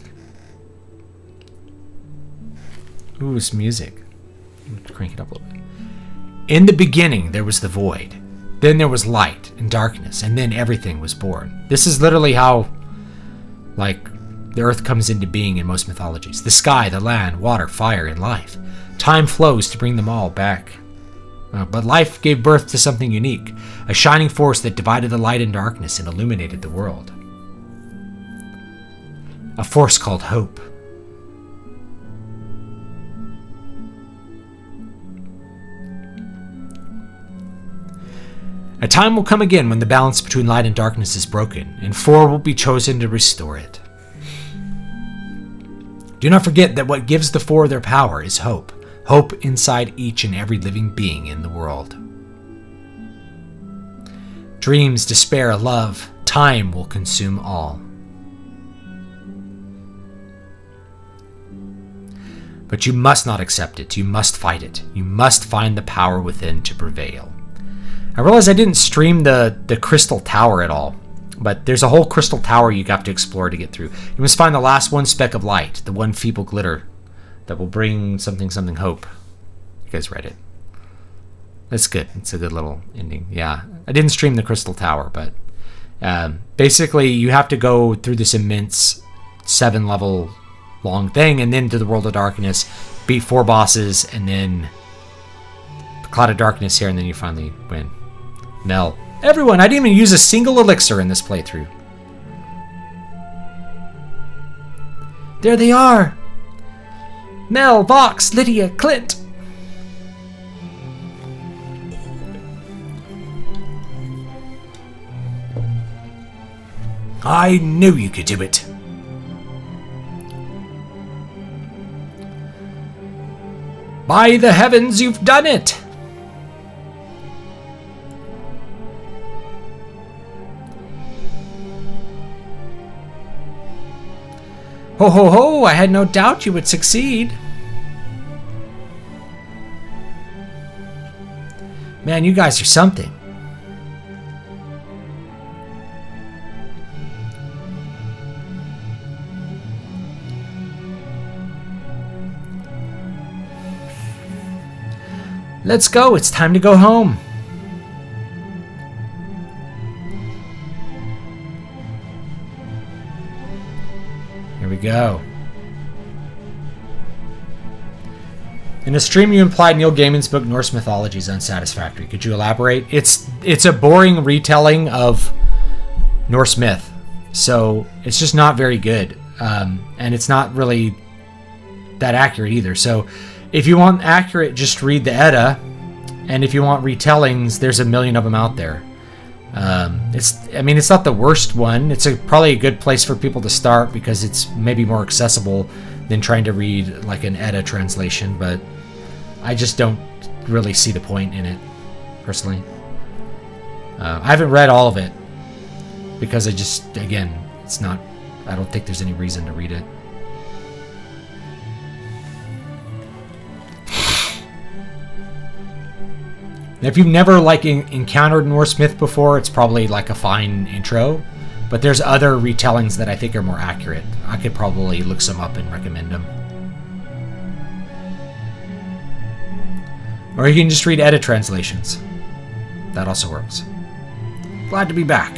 S1: Ooh, it's music. Crank it up a little bit. In the beginning, there was the void. Then there was light and darkness, and then everything was born. This is literally how, like, the earth comes into being in most mythologies. The sky, the land, water, fire, and life. Time flows to bring them all back. But life gave birth to something unique, a shining force that divided the light and darkness and illuminated the world. A force called hope. A time will come again when the balance between light and darkness is broken, and 4 will be chosen to restore it. Do not forget that what gives the 4 their power is hope. Hope inside each and every living being in the world. Dreams, despair, love, time will consume all. But you must not accept it. You must fight it. You must find the power within to prevail. I realize I didn't stream the Crystal Tower at all, but there's a whole Crystal Tower you have to explore to get through. You must find the last one speck of light, the one feeble glitter that will bring something hope. You guys read it. That's good. It's a good little ending. Yeah, I didn't stream the Crystal Tower, but basically you have to go through this immense 7-level long thing and then to the World of Darkness, beat 4 bosses, and then the Cloud of Darkness here, and then you finally win. Mel. Everyone, I didn't even use a single elixir in this playthrough. There they are. Mel, Vox, Lydia, Clint. I knew you could do it. By the heavens, you've done it! Ho ho ho, I had no doubt you would succeed. Man, you guys are something. Let's go, it's time to go home. Here we go. In a stream you implied Neil Gaiman's book Norse mythology is unsatisfactory. Could you elaborate? It's a boring retelling of Norse myth. So it's just not very good. And it's not really that accurate either. So if you want accurate, just read the Edda. And if you want retellings, there's a million of them out there. It's not the worst one. It's probably a good place for people to start because it's maybe more accessible than trying to read like an Edda translation, but I just don't really see the point in it, personally. I haven't read all of it because I don't think there's any reason to read it. If you've never encountered Norse myth before, it's probably like a fine intro, but there's other retellings that I think are more accurate. I could probably look some up and recommend them. Or you can just read Edda translations. That also works. Glad to be back.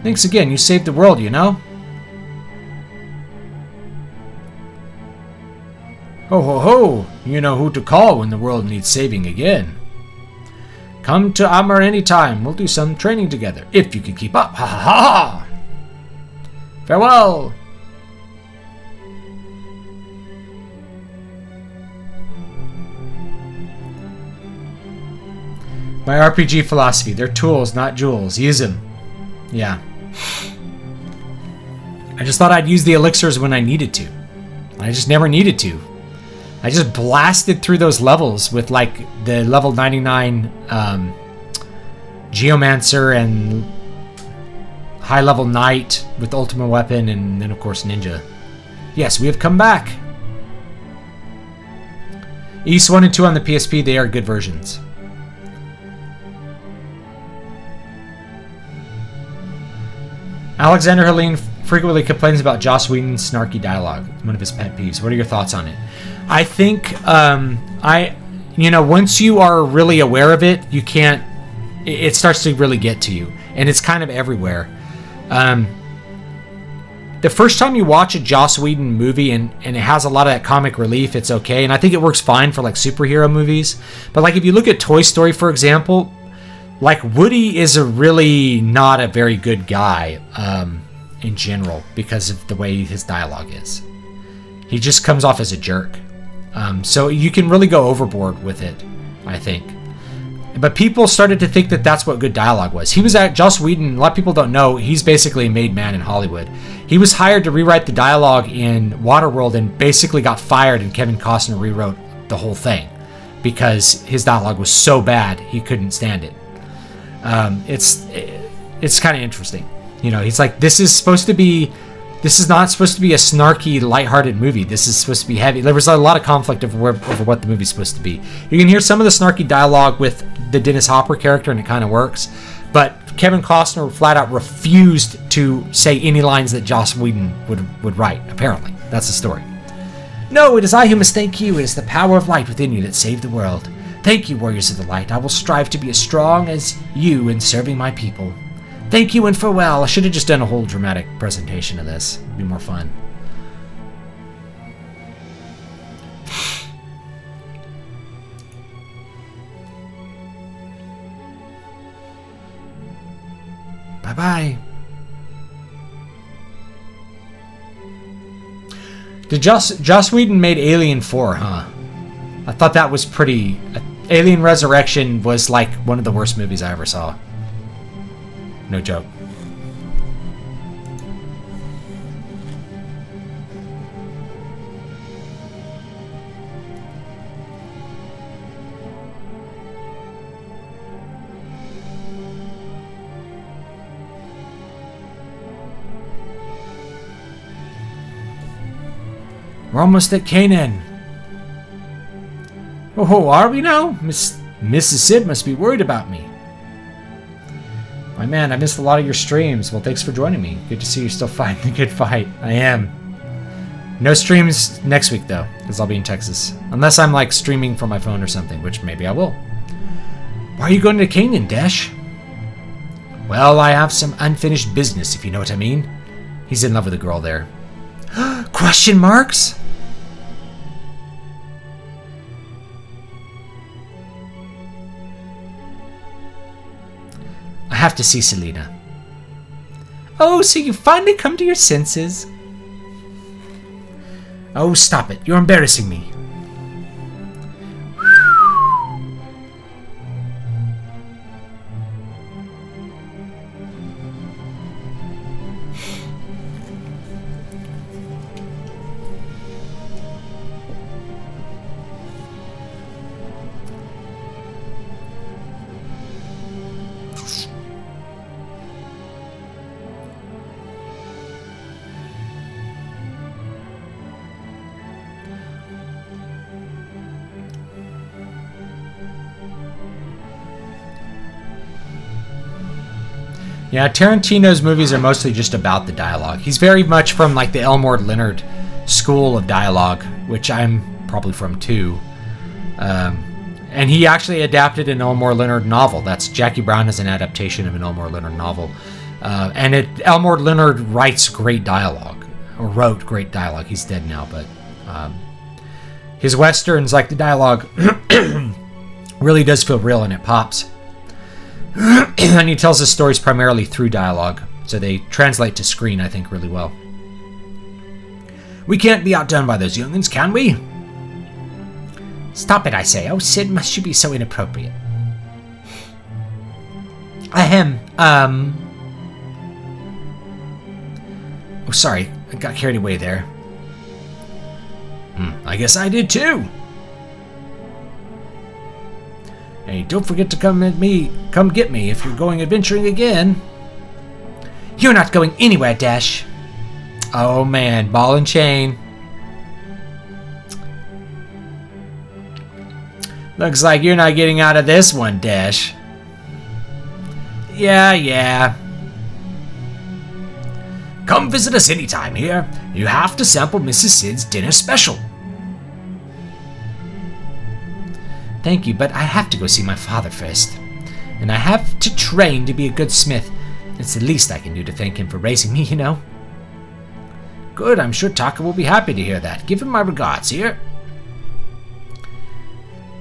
S1: Thanks again, you saved the world, you know? Ho ho ho! You know who to call when the world needs saving again. Come to Amar anytime. We'll do some training together. If you can keep up. Ha ha ha! Farewell! My RPG philosophy. They're tools, not jewels. Use them. Yeah. I just thought I'd use the elixirs when I needed to. I just never needed to. I just blasted through those levels with like the level 99 Geomancer and high level Knight with Ultimate Weapon, and then of course Ninja. Yes, we have come back. East 1 and 2 on the PSP, they are good versions. Alexander Helene frequently complains about Joss Whedon's snarky dialogue. It's one of his pet peeves. What are your thoughts on it? I think, once you are really aware of it, it starts to really get to you. And it's kind of everywhere. the first time you watch a Joss Whedon movie and it has a lot of that comic relief, it's okay. And I think it works fine for like superhero movies. But like if you look at Toy Story, for example, like Woody is a really not a very good guy in general because of the way his dialogue is. He just comes off as a jerk. So you can really go overboard with it, I think. But people started to think that that's what good dialogue was. He was at Joss Whedon. A lot of people don't know. He's basically a made man in Hollywood. He was hired to rewrite the dialogue in Waterworld and basically got fired, and Kevin Costner rewrote the whole thing because his dialogue was so bad he couldn't stand it. It's kind of interesting. You know, he's like, this is not supposed to be a snarky, lighthearted movie. This is supposed to be heavy. There was a lot of conflict over what the movie's supposed to be. You can hear some of the snarky dialogue with the Dennis Hopper character, and it kind of works. But Kevin Costner flat out refused to say any lines that Joss Whedon would write, apparently. That's the story. No, it is I who must thank you. It is the power of light within you that saved the world. Thank you, warriors of the light. I will strive to be as strong as you in serving my people. Thank you and farewell. I should have just done a whole dramatic presentation of this. It'd be more fun. Bye-bye. Joss Whedon made Alien 4, huh? I thought that was pretty... Alien Resurrection was like one of the worst movies I ever saw. No joke. We're almost at Canaan. Oh, are we now? Mrs. Sid must be worried about me. My man, I missed a lot of your streams. Well, thanks for joining me. Good to see you still fighting the good fight. I am. No streams next week, though, because I'll be in Texas. Unless I'm, like, streaming from my phone or something, which maybe I will. Why are you going to Canaan, Dash? Well, I have some unfinished business, if you know what I mean. He's in love with a girl there. Question marks? I have to see Selena. Oh, so you finally come to your senses? Oh, stop it. You're embarrassing me. Yeah, Tarantino's movies are mostly just about the dialogue. He's very much from like the Elmore Leonard school of dialogue, which I'm probably from too. And he actually adapted an Elmore Leonard novel. That's Jackie Brown is an adaptation of an Elmore Leonard novel. Elmore Leonard writes great dialogue, or wrote great dialogue. He's dead now, but his westerns, like the dialogue, really does feel real and it pops. And he tells his stories primarily through dialogue, so they translate to screen, I think, really well. We can't be outdone by those young'uns, can we? Stop it, I say. Oh, Sid, must you be so inappropriate? Ahem. Oh, sorry. I got carried away there. I guess I did too. Hey, don't forget to come get me if you're going adventuring again. You're not going anywhere, Dash. Oh man, ball and chain. Looks like you're not getting out of this one, Dash. Yeah. Come visit us anytime here. You have to sample Mrs. Sid's dinner special. Thank you, but I have to go see my father first. And I have to train to be a good smith. It's the least I can do to thank him for raising me, you know. Good, I'm sure Taka will be happy to hear that. Give him my regards here.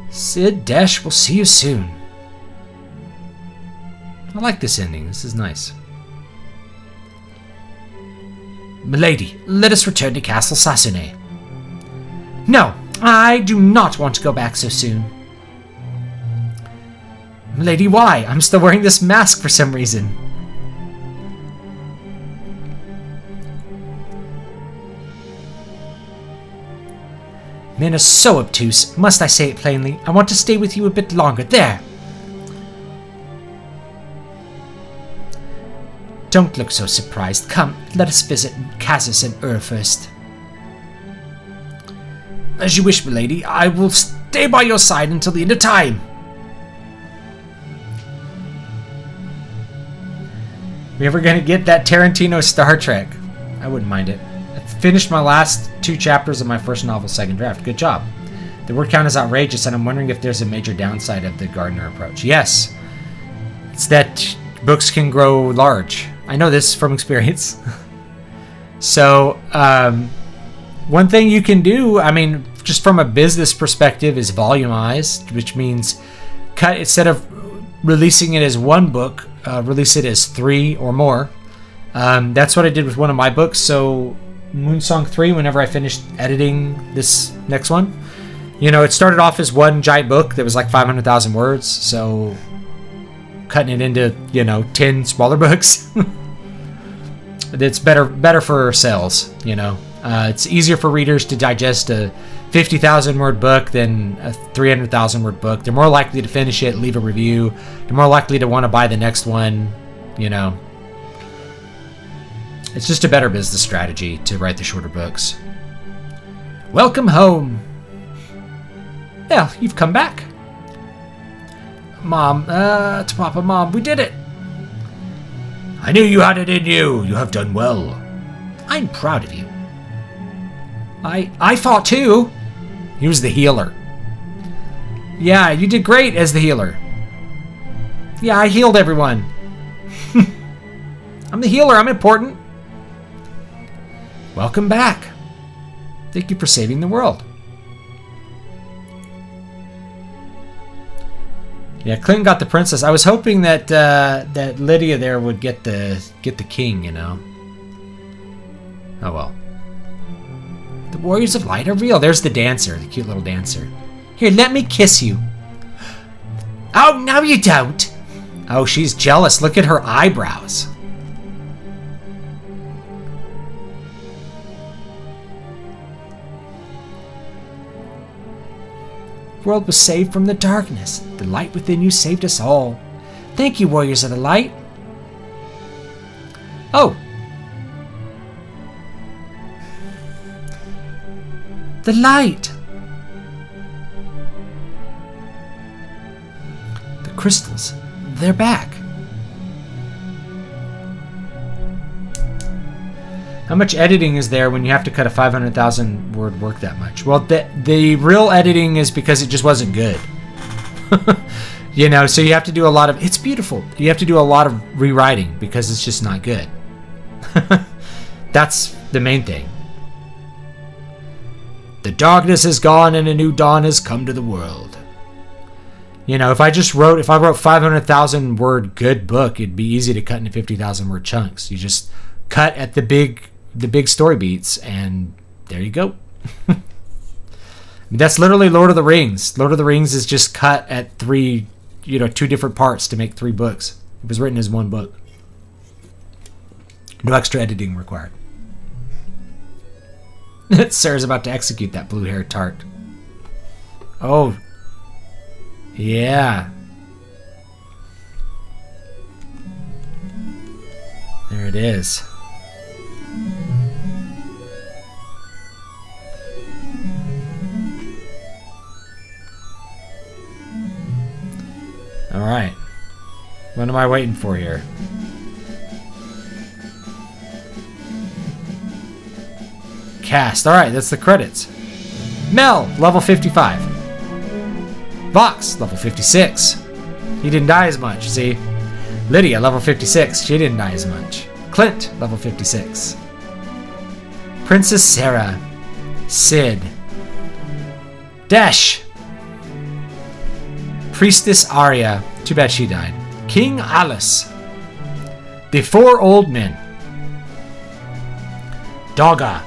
S1: Sid, Desh, we'll see you soon. I like this ending. This is nice. Milady, let us return to Castle Sasune. No, I do not want to go back so soon. Milady, why? I'm still wearing this mask for some reason. Men are so obtuse. Must I say it plainly? I want to stay with you a bit longer. There! Don't look so surprised. Come, let us visit Casus and Ur first. As you wish, milady. I will stay by your side until the end of time. We ever gonna get that Tarantino Star Trek? I wouldn't mind it. I finished my last 2 chapters of my first novel, Second Draft. Good job. The word count is outrageous, and I'm wondering if there's a major downside of the Gardner approach. Yes. It's that books can grow large. I know this from experience. So, one thing you can do, I mean, just from a business perspective, is volumize, which means cut, instead of releasing it as 1 book, release it as 3 or more. That's what I did with one of my books. So Moonsong 3, whenever I finished editing this next one, it started off as 1 giant book that was like 500,000 words. So cutting it into, 10 smaller books, it's better for sales, It's easier for readers to digest a 50,000 word book than a 300,000 word book. They're more likely to finish it, leave a review. They're more likely to want to buy the next one, It's just a better business strategy to write the shorter books. Welcome home. Well, you've come back. Mom, to Papa, Mom, we did it. I knew you had it in you. You have done well. I'm proud of you. I fought too. He was the healer. Yeah, you did great as the healer. Yeah, I healed everyone. I'm the healer. I'm important. Welcome back. Thank you for saving the world. Yeah, Clinton got the princess. I was hoping that that Lydia there would get the king, Oh well. The Warriors of Light are real. There's the dancer, the cute little dancer. Here, let me kiss you. Oh, no you don't. Oh, she's jealous. Look at her eyebrows. The world was saved from the darkness. The light within you saved us all. Thank you, Warriors of the Light. Oh. The light. The crystals. They're back. How much editing is there when you have to cut a 500,000 word work that much? Well, the real editing is because it just wasn't good. So you have to do a lot of... It's beautiful. You have to do a lot of rewriting because it's just not good. That's the main thing. The darkness is gone and a new dawn has come to the world. If I wrote 500,000 word good book, it'd be easy to cut into 50,000 word chunks. You just cut at the big story beats, and there you go. That's literally Lord of the Rings. Lord of the Rings is just cut at 2 different parts to make 3 books. It was written as 1 book. No extra editing required. Sarah's about to execute that blue-haired tart. Oh. Yeah. There it is. All right. What am I waiting for here? Cast. All right, that's the credits. Mel, level 55. Vox, level 56. He didn't die as much, see? Lydia, level 56. She didn't die as much. Clint, level 56. Princess Sarah. Sid. Dash. Priestess Arya. Too bad she died. King Alice. The Four Old Men. Dogga.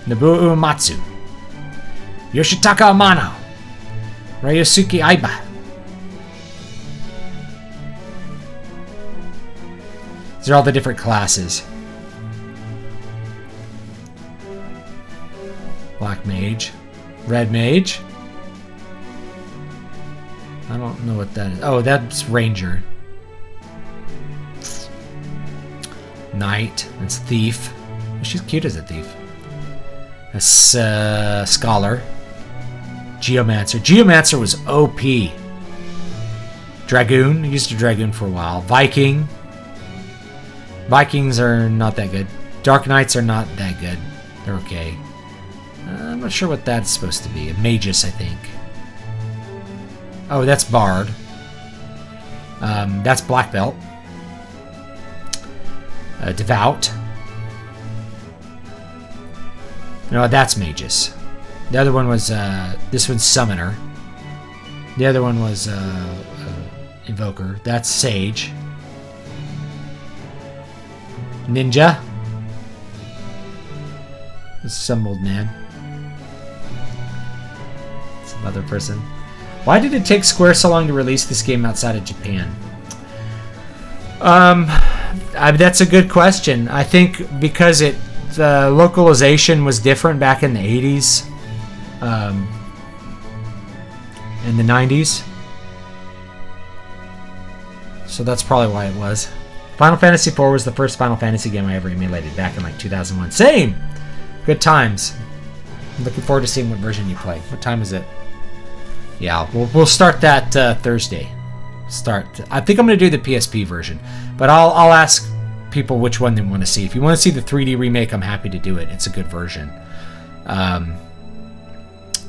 S1: Nobuo Uematsu. Yoshitaka Amano. Ryosuke Aiba. These are all the different classes. Black Mage. Red Mage. I don't know what that is. Oh, that's Ranger. Knight. That's Thief. She's cute as a thief. That's Scholar. Geomancer. Geomancer was OP. Dragoon. I used a Dragoon for a while. Viking. Vikings are not that good. Dark Knights are not that good. They're okay. I'm not sure what that's supposed to be. A Magus, I think. Oh, that's Bard. That's Black Belt. Devout. No, that's Magus. The other one was, this one's Summoner. The other one was Invoker. That's Sage. Ninja. This is some old man. Some other person. Why did it take Square so long to release this game outside of Japan? That's a good question. I think because the localization was different back in the 80s. In the 90s. So that's probably why it was. Final Fantasy IV was the first Final Fantasy game I ever emulated back in like 2001. Same! Good times. I'm looking forward to seeing what version you play. What time is it? Yeah, we'll start that Thursday. I think I'm going to do the PSP version. But I'll ask people which one they want to see. If you want to see the 3D remake, I'm happy to do it. It's a good version.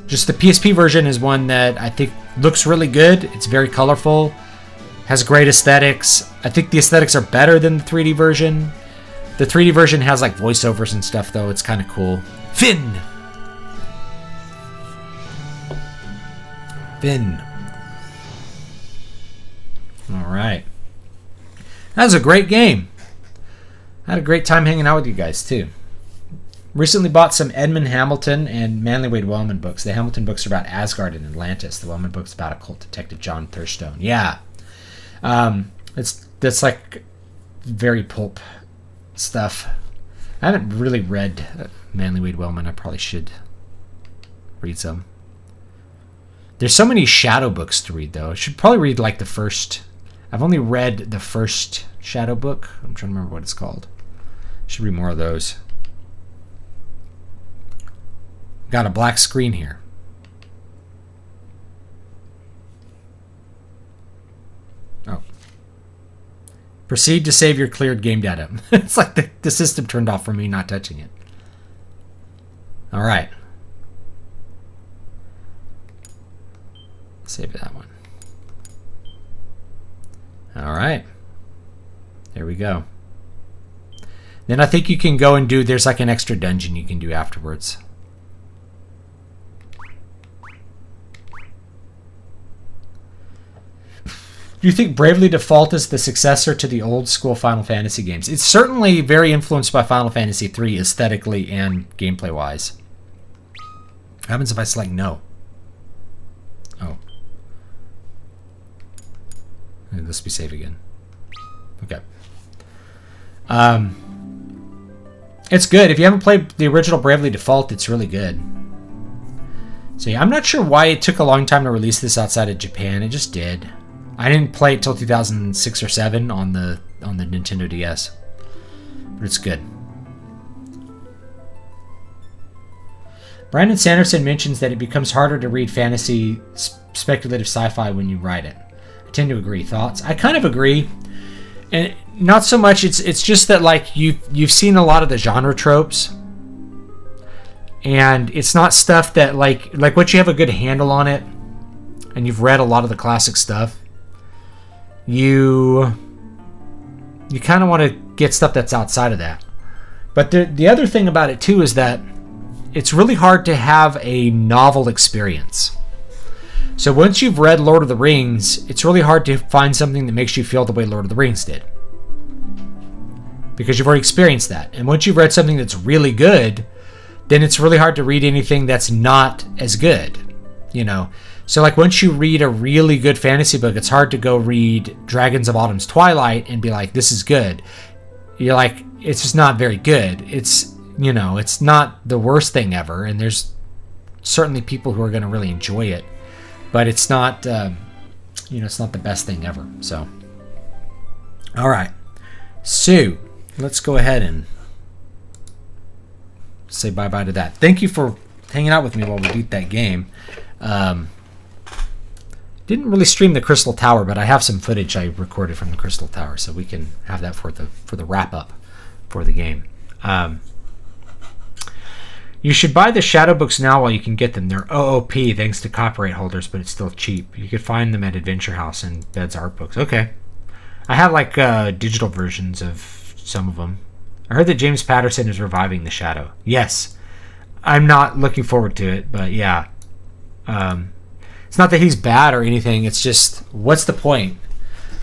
S1: Just the PSP version is one that I think looks really good. It's very colorful. Has great aesthetics. I think the aesthetics are better than the 3D version. The 3D version has like voiceovers and stuff though. It's kind of cool. Finn! Alright. That was a great game. I had a great time hanging out with you guys too. Recently bought some Edmund Hamilton and Manly Wade Wellman books. The Hamilton books are about Asgard and Atlantis. The Wellman book's about occult detective John Thurstone. Yeah. That's like very pulp stuff. I haven't really read Manly Wade Wellman. I probably should read some. There's so many Shadow books to read though. I should probably read like the first. I've only read the first Shadow book. I'm trying to remember what it's called. I should read more of those. Got a black screen here. Oh. Proceed to save your cleared game data. It's like the system turned off for me not touching it. All right. Save that one. All right. There we go. Then I think you can go and do, there's like an extra dungeon you can do afterwards. Do you think Bravely Default is the successor to the old school Final Fantasy games? It's certainly very influenced by Final Fantasy III aesthetically and gameplay wise. What happens if I select no? Oh. Let's be safe again. Okay. It's good. If you haven't played the original Bravely Default, it's really good. So yeah, I'm not sure why it took a long time to release this outside of Japan. It just did. I didn't play it till 2006 or 7 on the Nintendo DS. But it's good. Brandon Sanderson mentions that it becomes harder to read fantasy speculative sci-fi when you write it. I tend to agree. Thoughts? I kind of agree. And not so much, it's just that like you've seen a lot of the genre tropes. And it's not stuff that like once you have a good handle on it, and you've read a lot of the classic stuff, you kind of want to get stuff that's outside of that. But the other thing about it too is that it's really hard to have a novel experience. So once you've read Lord of the Rings, it's really hard to find something that makes you feel the way Lord of the Rings did, because you've already experienced that. And once you've read something that's really good, then it's really hard to read anything that's not as good, you know. So like once you read a really good fantasy book, it's hard to go read Dragons of Autumn's Twilight and be like, this is good. You're like, it's just not very good. It's, you know, it's not the worst thing ever, and there's certainly people who are going to really enjoy it, but it's not, you know, it's not the best thing ever. So, all right. So let's go ahead and say bye-bye to that. Thank you for hanging out with me while we beat that game. Didn't really stream the Crystal Tower, but I have some footage I recorded from the Crystal Tower, so we can have that for the wrap-up for the game. You should buy the shadow books now while you can get them. They're OOP thanks to copyright holders, but it's still cheap. You could find them at Adventure House and Bed's Art Books. Okay. I have like digital versions of some of them. I heard that James Patterson is reviving The Shadow. Yes. I'm not looking forward to it, but yeah. It's not that he's bad or anything. It's just, what's the point?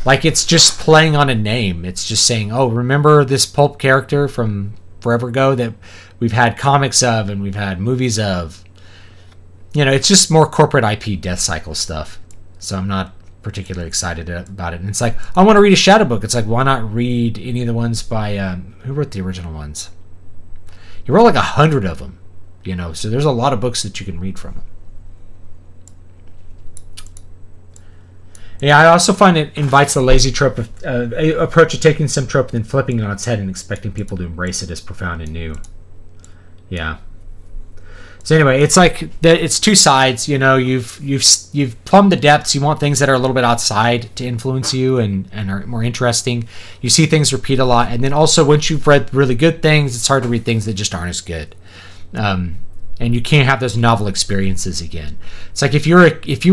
S1: Like, it's just playing on a name. It's just saying, oh, remember this pulp character from forever ago that we've had comics of and we've had movies of? You know, it's just more corporate IP death cycle stuff. So I'm not particularly excited about it. And it's like, I want to read a shadow book. It's like, why not read any of the ones by, who wrote the original ones? He wrote like 100 of them, you know, so there's a lot of books that you can read from him. Yeah, I also find it invites the lazy trope approach of taking some trope and then flipping it on its head and expecting people to embrace it as profound and new. Yeah. So anyway, it's like it's two sides. You know, you've plumbed the depths. You want things that are a little bit outside to influence you and are more interesting. You see things repeat a lot, and then also once you've read really good things, it's hard to read things that just aren't as good. And you can't have those novel experiences again. It's like if you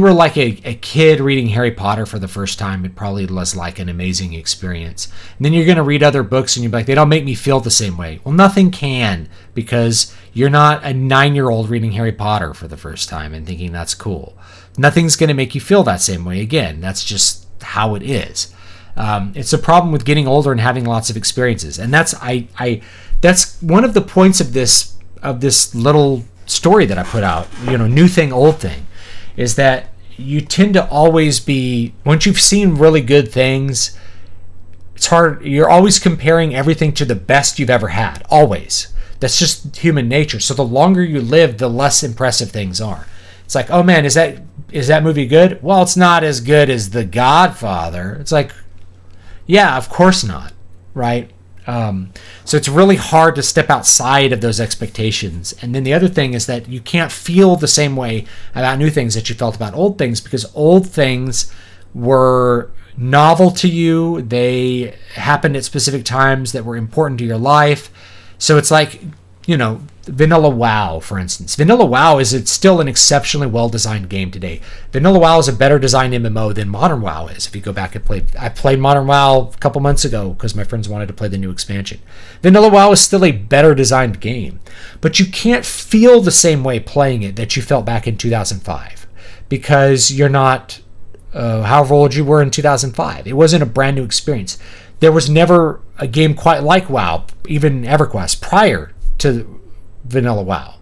S1: were like a kid reading Harry Potter for the first time, it probably was like an amazing experience. And then you're going to read other books and you're like, they don't make me feel the same way. Well, nothing can, because you're not a 9-year-old reading Harry Potter for the first time and thinking that's cool. Nothing's going to make you feel that same way again. That's just how it is. It's a problem with getting older and having lots of experiences. And that's one of the points of this little story that I put out, you know, new thing, old thing, is that you tend to always be, once you've seen really good things, it's hard, you're always comparing everything to the best you've ever had, always. That's just human nature. So the longer you live, the less impressive things are. It's like, oh man, is that movie good? Well, it's not as good as The Godfather. It's like, yeah, of course not, right? So it's really hard to step outside of those expectations. And then the other thing is that you can't feel the same way about new things that you felt about old things, because old things were novel to you. They happened at specific times that were important to your life. So it's like, you know, Vanilla WoW, for instance. Vanilla WoW it's still an exceptionally well-designed game today. Vanilla WoW is a better designed MMO than Modern WoW is. If you go back and I played Modern WoW a couple months ago because my friends wanted to play the new expansion. Vanilla WoW is still a better designed game, but you can't feel the same way playing it that you felt back in 2005, because you're not however old you were in 2005. It wasn't a brand new experience. There was never a game quite like WoW, even EverQuest, prior to Vanilla WoW.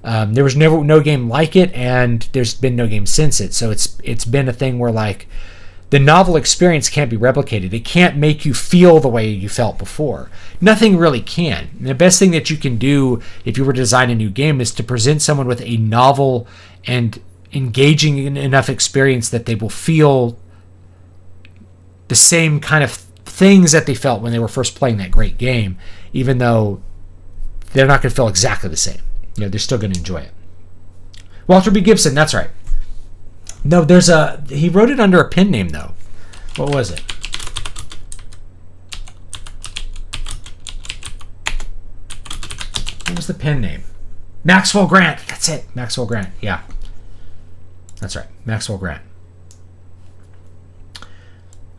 S1: There was no game like it, and there's been no game since it. So it's been a thing where like the novel experience can't be replicated. It can't make you feel the way you felt before. Nothing really can. And the best thing that you can do if you were to design a new game is to present someone with a novel and engaging enough experience that they will feel the same kind of things that they felt when they were first playing that great game, even though they're not going to feel exactly the same. You know, they're still going to enjoy it. Walter B. Gibson, that's right. No, he wrote it under a pen name, though. What was it? What was the pen name? Maxwell Grant. That's it. Maxwell Grant. Yeah. That's right. Maxwell Grant.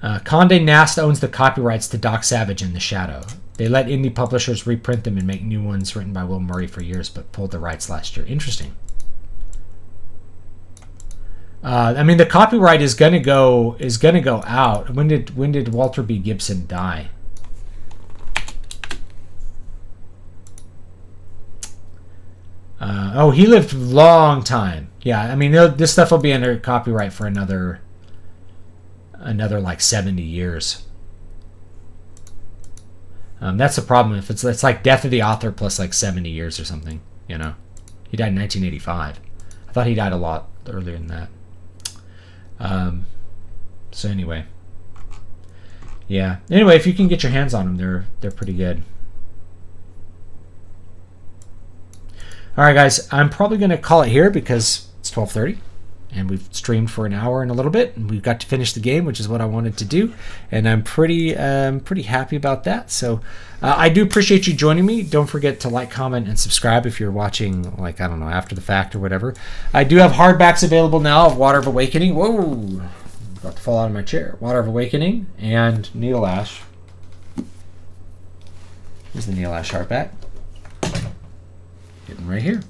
S1: Condé Nast owns the copyrights to Doc Savage and The Shadow. They let indie publishers reprint them and make new ones written by Will Murray for years, but pulled the rights last year. Interesting. I mean, the copyright is gonna go out. When did Walter B. Gibson die? Oh, he lived a long time. Yeah, I mean, this stuff will be under copyright for another like 70 years. That's the problem. If it's like death of the author plus like 70 years or something, you know. He died in 1985. I thought he died a lot earlier than that. So anyway, yeah. Anyway, if you can get your hands on them, they're pretty good. All right, guys. I'm probably going to call it here because it's 12:30. And we've streamed for an hour and a little bit, and we've got to finish the game, which is what I wanted to do, and I'm pretty happy about that. So I do appreciate you joining me. Don't forget to like, comment, and subscribe if you're watching, like, I don't know, after the fact or whatever. I do have hardbacks available now of Water of Awakening. Whoa, I'm about to fall out of my chair. Water of Awakening and Neil Ash. Here's the Neil Ash hardback. Getting right here.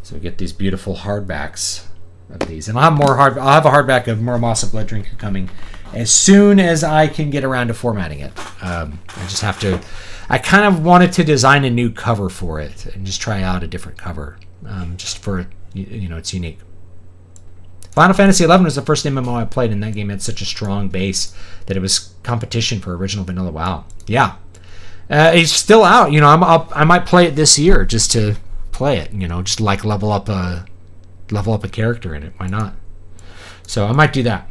S1: So we get these beautiful hardbacks of these, and I'll have a hardback of Muramasa Blood Drinker coming as soon as I can get around to formatting it. I just have to. I kind of wanted to design a new cover for it and just try out a different cover, just for it's unique. Final Fantasy XI was the first MMO I played, and that game had such a strong base that it was competition for original vanilla WoW. Yeah, it's still out. I might play it this year just to play it. Just like level up a character in it. Why not? So I might do that.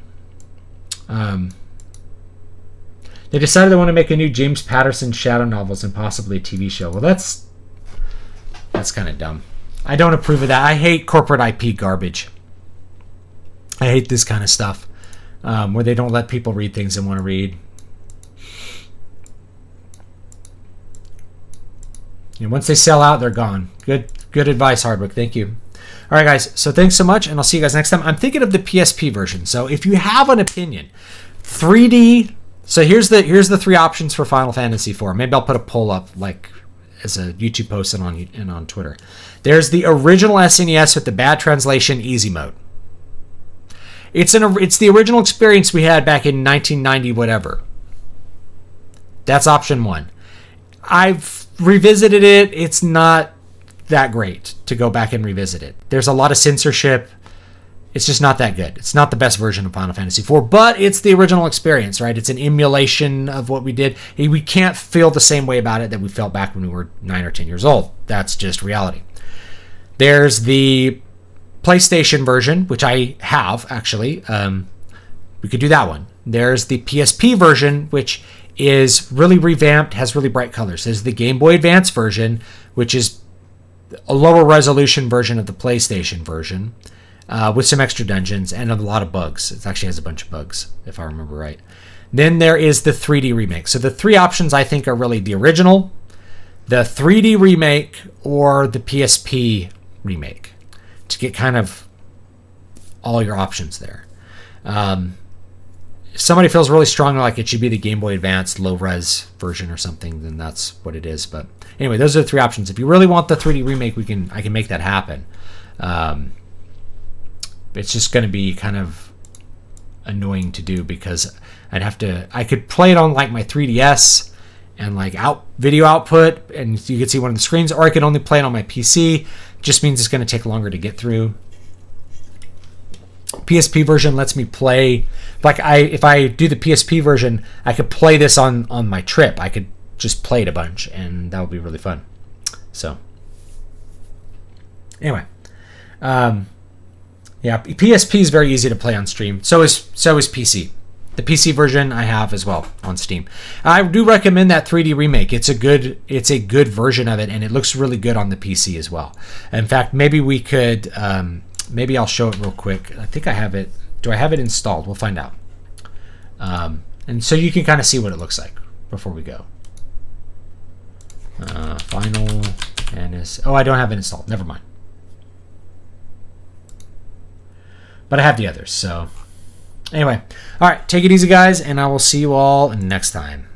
S1: They decided they want to make a new James Patterson Shadow novels and possibly a TV show. Well, that's kind of dumb. I don't approve of that. I hate corporate IP garbage. I hate this kind of stuff where they don't let people read things they want to read. Once they sell out, they're gone. Good advice, Hardwick. Thank you. All right, guys. So thanks so much, and I'll see you guys next time. I'm thinking of the PSP version. So if you have an opinion, 3D. So here's the three options for Final Fantasy IV. Maybe I'll put a poll up, like as a YouTube post and on Twitter. There's the original SNES with the bad translation, easy mode. It's the original experience we had back in 1990, whatever. That's option one. I've revisited it. It's not that great to go back and revisit it. There's a lot of censorship. It's just not that good. It's not the best version of Final Fantasy IV, but it's the original experience, right? It's an emulation of what we did. We can't feel the same way about it that we felt back when we were 9 or 10 years old. That's just reality. There's the PlayStation version, which I have, actually. We could do that one. There's the PSP version, which is really revamped, has really bright colors. There's the Game Boy Advance version, which is a lower resolution version of the PlayStation version, with some extra dungeons and a lot of bugs. It actually has a bunch of bugs, if I remember right. Then there is the 3D remake. So the three options, I think, are really the original, the 3D remake, or the PSP remake, to get kind of all your options there. If somebody feels really strongly like it should be the Game Boy Advance low-res version or something, then that's what it is. But anyway, those are the three options. If you really want the 3D remake, I can make that happen. It's just going to be kind of annoying to do because I could play it on like my 3DS and like video output, and you could see one of the screens, or I could only play it on my PC. It just means it's going to take longer to get through. PSP version lets me play, if I do the PSP version, I could play this on my trip. I could just play it a bunch, and that would be really fun. So anyway, yeah, PSP is very easy to play on stream. So is PC. The PC version I have as well on Steam. I do recommend that 3D remake. It's a good version of it, and it looks really good on the PC as well. In fact, maybe we could. Maybe I'll show it real quick. I think I have it. Do I have it installed? We'll find out. And so you can kind of see what it looks like before we go. Final Fantasy. Oh, I don't have it installed. Never mind. But I have the others, so Anyway, all right, take it easy, guys, and I will see you all next time.